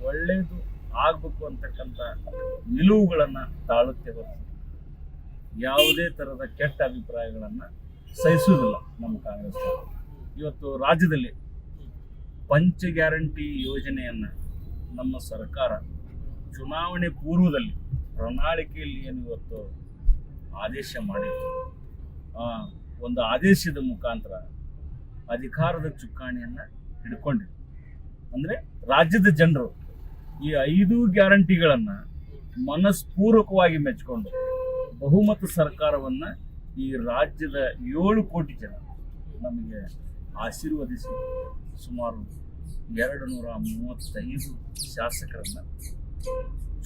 ಒಳ್ಳೆಯದು ಆಗ್ಬೇಕು ಅಂತಕ್ಕಂಥ ನಿಲುವುಗಳನ್ನು ತಾಳುತ್ತೆ ಹೊರತು ಯಾವುದೇ ಥರದ ಕೆಟ್ಟ ಅಭಿಪ್ರಾಯಗಳನ್ನು ಸಹಿಸುವುದಿಲ್ಲ ನಮ್ಮ ಕಾಂಗ್ರೆಸ್. ಇವತ್ತು ರಾಜ್ಯದಲ್ಲಿ ಪಂಚ ಗ್ಯಾರಂಟಿ ಯೋಜನೆಯನ್ನು ನಮ್ಮ ಸರ್ಕಾರ ಚುನಾವಣೆ ಪೂರ್ವದಲ್ಲಿ ಪ್ರಣಾಳಿಕೆಯಲ್ಲಿ ಏನು ಇವತ್ತು ಆದೇಶ ಮಾಡಿತ್ತು, ಒಂದು ಆದೇಶದ ಮುಖಾಂತರ ಅಧಿಕಾರದ ಚುಕ್ಕಾಣಿಯನ್ನು ಹಿಡ್ಕೊಂಡಿದೆ. ಅಂದರೆ ರಾಜ್ಯದ ಜನರು ಈ 5 ಗ್ಯಾರಂಟಿಗಳನ್ನು ಮನಸ್ಪೂರ್ವಕವಾಗಿ ಮೆಚ್ಚಿಕೊಂಡು ಬಹುಮತ ಸರ್ಕಾರವನ್ನು ಈ ರಾಜ್ಯದ 7 ಕೋಟಿ ಜನ ನಮಗೆ ಆಶೀರ್ವದಿಸಿ ಸುಮಾರು 235 ಶಾಸಕರನ್ನು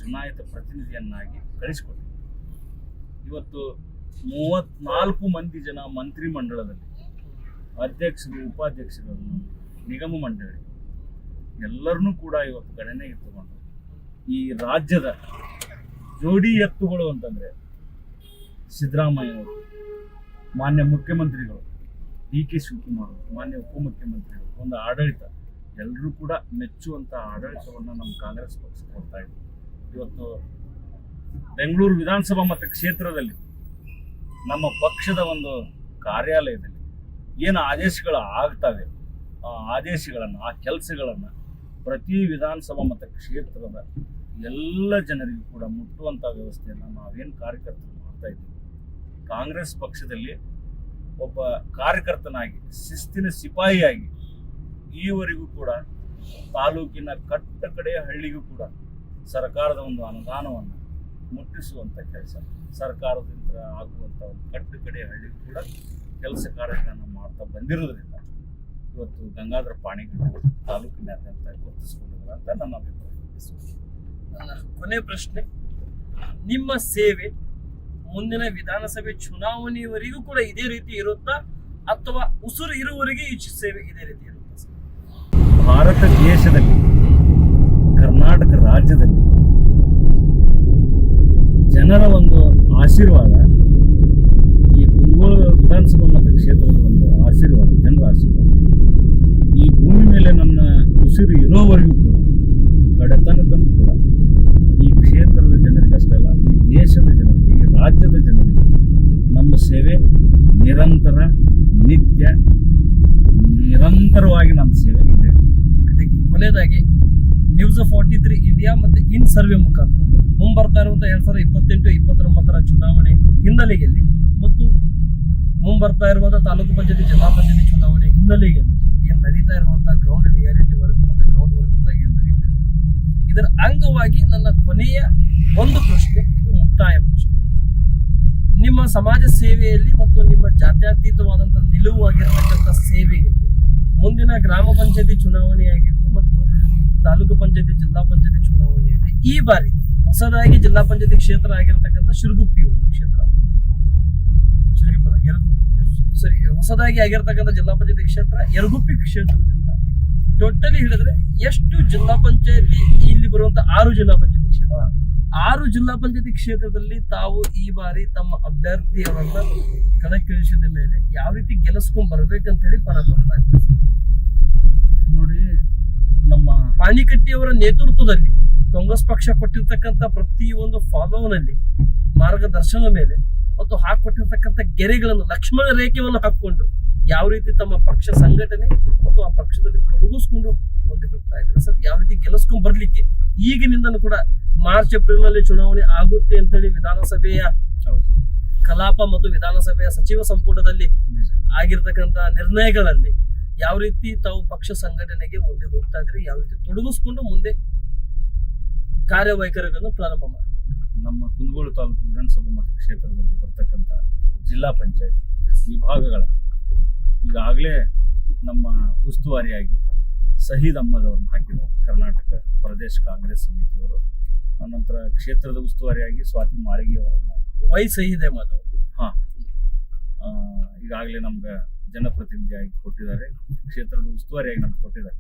ಚುನಾಯಿತ ಪ್ರತಿನಿಧಿಯನ್ನಾಗಿ ಕಳಿಸಿಕೊಟ್ಟಿದೆ. ಇವತ್ತು 34 ಮಂದಿ ಜನ ಮಂತ್ರಿಮಂಡಲದಲ್ಲಿ ಅಧ್ಯಕ್ಷರು, ಉಪಾಧ್ಯಕ್ಷರನ್ನು, ನಿಗಮ ಮಂಡಳಿ ಎಲ್ಲರನ್ನೂ ಕೂಡ ಇವತ್ತು ಗಣನೆಗೆ ತಗೊಂಡು ಈ ರಾಜ್ಯದ ಜೋಡಿ ಎತ್ತುಗಳು ಅಂತಂದರೆ ಸಿದ್ದರಾಮಯ್ಯವರು, ಮಾನ್ಯ ಮುಖ್ಯಮಂತ್ರಿಗಳು ಡಿ ಕೆ ಶಿವಕುಮಾರ್, ಮಾನ್ಯ ಉಪಮುಖ್ಯಮಂತ್ರಿಗಳು, ಒಂದು ಆಡಳಿತ ಎಲ್ಲರೂ ಕೂಡ ಮೆಚ್ಚುವಂಥ ಆಡಳಿತವನ್ನು ನಮ್ಮ ಕಾಂಗ್ರೆಸ್ ಪಕ್ಷ ಕೊಡ್ತಾ ಇದೆ. ಇವತ್ತು ಬೆಂಗಳೂರು ವಿಧಾನಸಭಾ ಮತಕ್ಷೇತ್ರದಲ್ಲಿ ನಮ್ಮ ಪಕ್ಷದ ಒಂದು ಕಾರ್ಯಾಲಯದಲ್ಲಿ ಏನು ಆದೇಶಗಳು ಆಗ್ತವೆ, ಆ ಆದೇಶಗಳನ್ನು, ಆ ಕೆಲಸಗಳನ್ನು ಪ್ರತಿ ವಿಧಾನಸಭಾ ಮತಕ್ಷೇತ್ರದ ಎಲ್ಲ ಜನರಿಗೂ ಕೂಡ ಮುಟ್ಟುವಂಥ ವ್ಯವಸ್ಥೆಯನ್ನು ನಾವೇನು ಕಾರ್ಯಕರ್ತರು ಮಾಡ್ತಾ ಇದ್ದೀವಿ. ಕಾಂಗ್ರೆಸ್ ಪಕ್ಷದಲ್ಲಿ ಒಬ್ಬ ಕಾರ್ಯಕರ್ತನಾಗಿ, ಶಿಸ್ತಿನ ಸಿಪಾಯಿಯಾಗಿ ಈವರೆಗೂ ಕೂಡ ತಾಲೂಕಿನ ಕಟ್ಟ ಕಡೆಯ ಹಳ್ಳಿಗೂ ಕೂಡ ಸರ್ಕಾರದ ಒಂದು ಅನುದಾನವನ್ನು ಮುಟ್ಟಿಸುವಂಥ ಕೆಲಸ, ಸರ್ಕಾರದಿಂದ ಆಗುವಂಥ ಒಂದು ಕಟ್ಟ ಕಡೆಯ ಹಳ್ಳಿಗೂ ಕೂಡ ಕೆಲಸ ಕಾರ್ಯಗಳನ್ನು ಮಾಡ್ತಾ ಬಂದಿರೋದ್ರಿಂದ ಇವತ್ತು ಗಂಗಾಧರ ಪಾಣಿಗಳು ತಾಲೂಕಿನಾದ್ಯಂತ ಗುರುತಿಸಿಕೊಂಡಿದ್ದಾರೆ ಅಂತ ನನ್ನ ಅಭಿಪ್ರಾಯ. ನನ್ನ ಕೊನೆ ಪ್ರಶ್ನೆ, ನಿಮ್ಮ ಸೇವೆ ಮುಂದಿನ ವಿಧಾನಸಭೆ ಚುನಾವಣೆಯವರೆಗೂ ಕೂಡ ಇದೇ ರೀತಿ ಇರುತ್ತಾ ಅಥವಾ ಉಸಿರು ಇರುವವರೆಗೆ ಈ ಸೇವೆ ಇದೇ ರೀತಿ ಇರುತ್ತಾ? ಭಾರತ ದೇಶದಲ್ಲಿ, ಕರ್ನಾಟಕ ರಾಜ್ಯದಲ್ಲಿ ಜನರ ಒಂದು ಆಶೀರ್ವಾದ, ಈ ಕುಂದಗೋಳ ವಿಧಾನಸಭಾ ಮತಕ್ಷೇತ್ರದ ಒಂದು ಆಶೀರ್ವಾದ, ಜನರ ಆಶೀರ್ವಾದ ಈ ಭೂಮಿ ಮೇಲೆ ನನ್ನ ಉಸಿರು ಇರೋವರೆಗೂ ಕೂಡ, ಕಡೆತನಕನೂ ಕೂಡ ಈ ಕ್ಷೇತ್ರದ ಜನರಿಗೆ ಅಷ್ಟೇ ಅಲ್ಲ, ಈ ದೇಶದ ಜನರಿಗೆ, ಈ ರಾಜ್ಯದ ಜನರಿಗೆ ನಮ್ಮ ಸೇವೆ ನಿರಂತರ, ನಿತ್ಯ, ನಿರಂತರವಾಗಿ ನಮ್ಮ ಸೇವೆ ಇದೆ. ಕೊನೆಯದಾಗಿ ನ್ಯೂಸ್ 43 ಇಂಡಿಯಾ ಮತ್ತು ಇನ್ ಸರ್ವೆ ಮುಖಾಂತರ ಮುಂಬರ್ತಾ ಇರುವಂತಹ 2028-29 ಚುನಾವಣೆ ಹಿನ್ನೆಲೆಯಲ್ಲಿ ಮತ್ತು ಮುಂಬರ್ತಾ ಇರುವಂತಹ ತಾಲೂಕು ಪಂಚಾಯತಿ, ಜಿಲ್ಲಾ ಪಂಚಾಯತಿ ಚುನಾವಣೆ ಹಿನ್ನೆಲೆಯಲ್ಲಿ ಏನು ನಡೀತಾ ಇರುವಂತಹ ಗ್ರೌಂಡ್ ರಿಯಾಲಿಟಿ ವರ್ಕ್ ಮತ್ತು ಗ್ರೌಂಡ್ ವರ್ಕ್ ಕೂಡ ಏನು ನಡೀತಾ ಇದೆ, ಇದರ ಅಂಗವಾಗಿ ನನ್ನ ಕೊನೆಯ ಒಂದು ಪ್ರಶ್ನೆ, ಇದು ಮುಕ್ತಾಯ ಪ್ರಶ್ನೆ. ನಿಮ್ಮ ನಿಮ್ಮ ಸಮಾಜ ಸೇವೆಯಲ್ಲಿ ಮತ್ತು ನಿಮ್ಮ ಜಾತ್ಯತೀತವಾದಂಥ ನಿಲುವಾಗಿರತಕ್ಕಂಥ ಸೇವೆಯಲ್ಲಿ ಮುಂದಿನ ಗ್ರಾಮ ಪಂಚಾಯತಿ ಚುನಾವಣೆಯಾಗಿರಲಿ ಮತ್ತು ತಾಲೂಕು ಪಂಚಾಯತಿ ಜಿಲ್ಲಾ ಪಂಚಾಯತಿ ಚುನಾವಣೆಯಲ್ಲಿ ಈ ಬಾರಿ ಹೊಸದಾಗಿ ಜಿಲ್ಲಾ ಪಂಚಾಯತಿ ಕ್ಷೇತ್ರ ಆಗಿರತಕ್ಕಂಥ ಶಿರಗುಪ್ಪಿ ಒಂದು ಕ್ಷೇತ್ರ, ಸರಿ, ಹೊಸದಾಗಿ ಆಗಿರತಕ್ಕಂಥ ಜಿಲ್ಲಾ ಪಂಚಾಯತಿ ಕ್ಷೇತ್ರ ಯರಗುಪ್ಪಿ ಕ್ಷೇತ್ರದಿಂದ ಟೋಟಲಿ ಹೇಳಿದ್ರೆ ಎಷ್ಟು ಜಿಲ್ಲಾ ಪಂಚಾಯತಿ ಇಲ್ಲಿ ಬರುವಂತ 6 ಜಿಲ್ಲಾ ಪಂಚಾಯತಿ ಕ್ಷೇತ್ರ, 6 ಜಿಲ್ಲಾ ಪಂಚಾಯತಿ ಕ್ಷೇತ್ರದಲ್ಲಿ ತಾವು ಈ ಬಾರಿ ತಮ್ಮ ಅಭ್ಯರ್ಥಿಯವರನ್ನ ಕಣಕ್ಕಿಳಿಸಿದ ಮೇಲೆ ಯಾವ ರೀತಿ ಗೆಲ್ಲಿಸ್ಕೊಂಡ್ ಬರ್ಬೇಕಂತ ಹೇಳಿ ಪಣ ತೊಡ್ತಾ ಇದ್ದಾರೆ. ನೋಡಿ, ನಮ್ಮ ಪಾಣಿಕಟ್ಟಿಯವರ ನೇತೃತ್ವದಲ್ಲಿ ಕಾಂಗ್ರೆಸ್ ಪಕ್ಷ ಕೊಟ್ಟಿರ್ತಕ್ಕಂಥ ಪ್ರತಿಯೊಂದು ಫಾಲೋನಲ್ಲಿ ಮಾರ್ಗದರ್ಶನ ಮೇಲೆ ಮತ್ತು ಹಾಕೊಟ್ಟಿರ್ತಕ್ಕಂಥ ಗೆರೆಗಳನ್ನು ಲಕ್ಷ್ಮಣ ರೇಖೆಯನ್ನು ಹಾಕೊಂಡು ಯಾವ ರೀತಿ ತಮ್ಮ ಪಕ್ಷ ಸಂಘಟನೆ ಮತ್ತು ಆ ಪಕ್ಷದಲ್ಲಿ ತೊಡಗಿಸ್ಕೊಂಡು ಮುಂದೆ ಹೋಗ್ತಾ ಇದ್ದಾರೆ ಸರ್. ಯಾವ ರೀತಿ ಗೆಲ್ಲಿಸ್ಕೊಂಡ್ ಬರ್ಲಿಕ್ಕೆ ಈಗಿನಿಂದನೂ ಕೂಡ ಮಾರ್ಚ್ ಏಪ್ರಿಲ್ ನಲ್ಲಿ ಚುನಾವಣೆ ಆಗುತ್ತೆ ಅಂತೇಳಿ ವಿಧಾನಸಭೆಯ ಕಲಾಪ ಮತ್ತು ವಿಧಾನಸಭೆಯ ಸಚಿವ ಸಂಪುಟದಲ್ಲಿ ಆಗಿರ್ತಕ್ಕಂಥ ನಿರ್ಣಯಗಳಲ್ಲಿ ಯಾವ ರೀತಿ ತಾವು ಪಕ್ಷ ಸಂಘಟನೆಗೆ ಮುಂದೆ ಹೋಗ್ತಾ ಇದ್ರೆ, ಯಾವ ರೀತಿ ತೊಡಗಿಸ್ಕೊಂಡು ಮುಂದೆ ಕಾರ್ಯವೈಖರಿಗಳನ್ನು ಪ್ರಾರಂಭ ಮಾಡ್ತಾರೆ. ನಮ್ಮ ಕುಂದಗೋಳ ತಾಲೂಕು ವಿಧಾನಸಭಾ ಮತಕ್ಷೇತ್ರದಲ್ಲಿ ಬರ್ತಕ್ಕಂಥ ಜಿಲ್ಲಾ ಪಂಚಾಯತ್ ವಿಭಾಗಗಳಲ್ಲಿ ಈಗಾಗಲೇ ನಮ್ಮ ಉಸ್ತುವಾರಿಯಾಗಿ ಸಹೀದ್ ಅಹ್ಮದ್ ಅವರನ್ನು ಹಾಕಿದ್ದಾರೆ ಕರ್ನಾಟಕ ಪ್ರದೇಶ ಕಾಂಗ್ರೆಸ್ ಸಮಿತಿಯವರು. ಅನಂತರ ಕ್ಷೇತ್ರದ ಉಸ್ತುವಾರಿಯಾಗಿ ಸ್ವಾತಿ ಮಾಳಿಗೆ ಅವರನ್ನ ವಹಿಸಿದೆ ಮಾತು ಈಗಾಗಲೇ ನಮ್ಗೆ ಜನಪ್ರತಿನಿಧಿಯಾಗಿ ಕೊಟ್ಟಿದ್ದಾರೆ, ಕ್ಷೇತ್ರದ ಉಸ್ತುವಾರಿಯಾಗಿ ನಮ್ಗೆ ಕೊಟ್ಟಿದ್ದಾರೆ.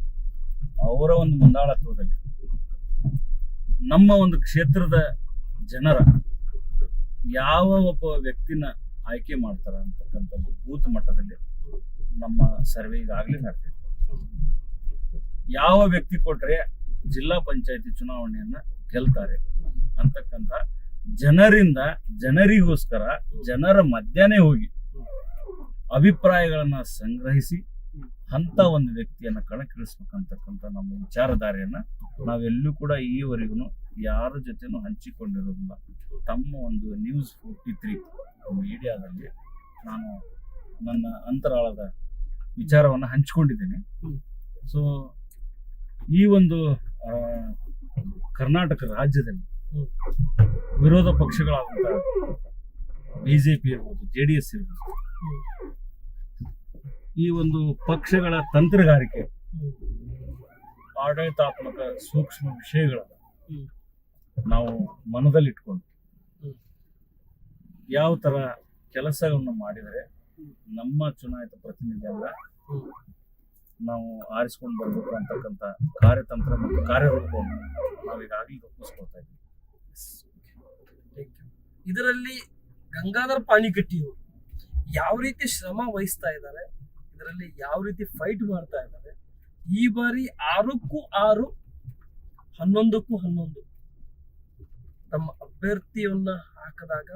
ಅವರ ಒಂದು ಮುಂದಾಳತ್ವದಲ್ಲಿ ನಮ್ಮ ಒಂದು ಕ್ಷೇತ್ರದ ಜನರ ಯಾವ ಒಬ್ಬ ವ್ಯಕ್ತಿನ ಆಯ್ಕೆ ಮಾಡ್ತಾರ ಅಂತಕ್ಕಂಥದ್ದು ಬೂತ್ ಮಟ್ಟದಲ್ಲಿ ನಮ್ಮ ಸರ್ವೆ ಈಗಾಗಲೇ ನಡೆದಿದೆ. ಯಾವ ವ್ಯಕ್ತಿ ಕೊಟ್ರೆ ಜಿಲ್ಲಾ ಪಂಚಾಯತಿ ಚುನಾವಣೆಯನ್ನ ಗೆಲ್ತಾರೆ ಅಂತಕ್ಕಂಥ ಜನರಿಂದ ಜನರಿಗೋಸ್ಕರ ಜನರ ಮಧ್ಯನೇ ಹೋಗಿ ಅಭಿಪ್ರಾಯಗಳನ್ನ ಸಂಗ್ರಹಿಸಿ ಅಂತ ಒಂದು ವ್ಯಕ್ತಿಯನ್ನ ಕಣಕ್ಕಿಳಿಸ್ಬೇಕಂತಕ್ಕಂಥ ನಮ್ಮ ವಿಚಾರಧಾರೆಯನ್ನ ನಾವೆಲ್ಲೂ ಕೂಡ ಈವರೆಗೂ ಯಾರ ಜೊತೆನೂ ಹಂಚಿಕೊಂಡಿರೋದಿಲ್ಲ. ತಮ್ಮ ಒಂದು ನ್ಯೂಸ್ 43 ಮೀಡಿಯಾದಲ್ಲಿ ನಾನು ನನ್ನ ಅಂತರಾಳದ ವಿಚಾರವನ್ನು ಹಂಚಿಕೊಂಡಿದ್ದೇನೆ. ಸೊ ಈ ಒಂದು ಕರ್ನಾಟಕ ರಾಜ್ಯದಲ್ಲಿ ವಿರೋಧ ಪಕ್ಷಗಳಾದಂಥ ಬಿಜೆಪಿ ಇರ್ಬೋದು, JDS ಇರ್ಬೋದು, ಈ ಒಂದು ಪಕ್ಷಗಳ ತಂತ್ರಗಾರಿಕೆ, ಆಡಳಿತಾತ್ಮಕ ಸೂಕ್ಷ್ಮ ವಿಷಯಗಳನ್ನು ನಾವು ಮನದಲ್ಲಿಟ್ಕೊಂಡು ಯಾವ ತರ ಕೆಲಸವನ್ನು ಮಾಡಿದರೆ ನಮ್ಮ ಚುನಾಯಿತ ಪ್ರತಿನಿಧಿಯನ್ನ ನಾವು ಆರಿಸ್ಕೊಂಡು ಬರ್ಬೇಕು ಅಂತಕ್ಕಂಥ ಕಾರ್ಯತಂತ್ರ ಮತ್ತು ಕಾರ್ಯರೂಪವನ್ನು ನಾವೀಗಾಗಲೇ ರೂಪಿಸ್ಕೊಳ್ತಾ ಇದ್ದೀವಿ. ಇದರಲ್ಲಿ ಗಂಗಾಧರ ಪಾಣಿಕಟ್ಟಿಯವರು ಯಾವ ರೀತಿ ಶ್ರಮ ವಹಿಸ್ತಾ ಇದ್ದಾರೆ, ಇದರಲ್ಲಿ ಯಾವ ರೀತಿ ಫೈಟ್ ಮಾಡ್ತಾ ಇದ್ದಾರೆ. ಈ ಬಾರಿ 6ಕ್ಕೂ 6, 11ಕ್ಕೂ 11 ತಮ್ಮ ಅಭ್ಯರ್ಥಿಯನ್ನ ಹಾಕಿದಾಗ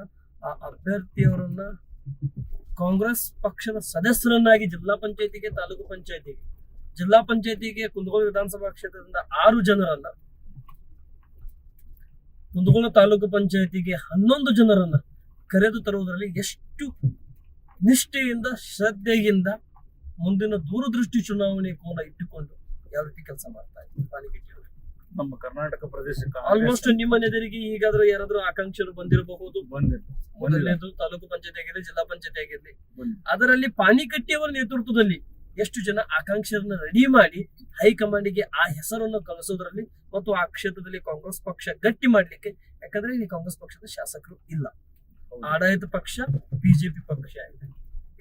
ಆ ಅಭ್ಯರ್ಥಿಯವರನ್ನ ಕಾಂಗ್ರೆಸ್ ಪಕ್ಷದ ಸದಸ್ಯರನ್ನಾಗಿ ಜಿಲ್ಲಾ ಪಂಚಾಯತಿಗೆ, ತಾಲೂಕು ಪಂಚಾಯತಿಗೆ, ಜಿಲ್ಲಾ ಪಂಚಾಯತಿಗೆ ಕುಂದಗೋಳ ವಿಧಾನಸಭಾ ಕ್ಷೇತ್ರದಿಂದ 6 ಜನರನ್ನ, ಕುಂದಗೋಳ ತಾಲೂಕು ಪಂಚಾಯತಿಗೆ 11 ಜನರನ್ನ ಕರೆದು ತರುವುದರಲ್ಲಿ ಎಷ್ಟು ನಿಷ್ಠೆಯಿಂದ ಶ್ರದ್ಧೆಯಿಂದ ಮುಂದಿನ ದೂರದೃಷ್ಟಿ ಚುನಾವಣೆ ಕೋನ ಇಟ್ಟುಕೊಂಡು ಯಾವ ರೀತಿ ಕೆಲಸ ಮಾಡ್ತಾ ಇದ್ದಾರೆ ಪಾಣಿಕಟ್ಟಿ ಅವರು. ನಮ್ಮ ಕರ್ನಾಟಕ ಪ್ರದೇಶಕ್ಕೆ ಆಲ್ಮೋಸ್ಟ್ ನಿಮ್ಮ ನೆದರಿಗೆ ಈಗಾದ್ರೂ ಯಾರಾದ್ರೂ ಆಕಾಂಕ್ಷಿಗಳು ಬಂದಿರಬಹುದು. ಮೊದಲನೇದು ತಾಲೂಕು ಪಂಚಾಯತಿ ಆಗಿರಲಿ, ಜಿಲ್ಲಾ ಪಂಚಾಯತಿ ಆಗಿರಲಿ, ಅದರಲ್ಲಿ ಪಾಣಿಕಟ್ಟಿಯವರ ನೇತೃತ್ವದಲ್ಲಿ ಎಷ್ಟು ಜನ ಆಕಾಂಕ್ಷಿಯರನ್ನ ರೆಡಿ ಮಾಡಿ ಹೈಕಮಾಂಡಿಗೆ ಆ ಹೆಸರನ್ನು ಕಳಿಸೋದ್ರಲ್ಲಿ ಮತ್ತು ಆ ಕ್ಷೇತ್ರದಲ್ಲಿ ಕಾಂಗ್ರೆಸ್ ಪಕ್ಷ ಗಟ್ಟಿ ಮಾಡ್ಲಿಕ್ಕೆ, ಯಾಕಂದ್ರೆ ಇಲ್ಲಿ ಕಾಂಗ್ರೆಸ್ ಪಕ್ಷದ ಶಾಸಕರು ಇಲ್ಲ, ಆಡಳಿತ ಪಕ್ಷ ಬಿಜೆಪಿ ಪಕ್ಷ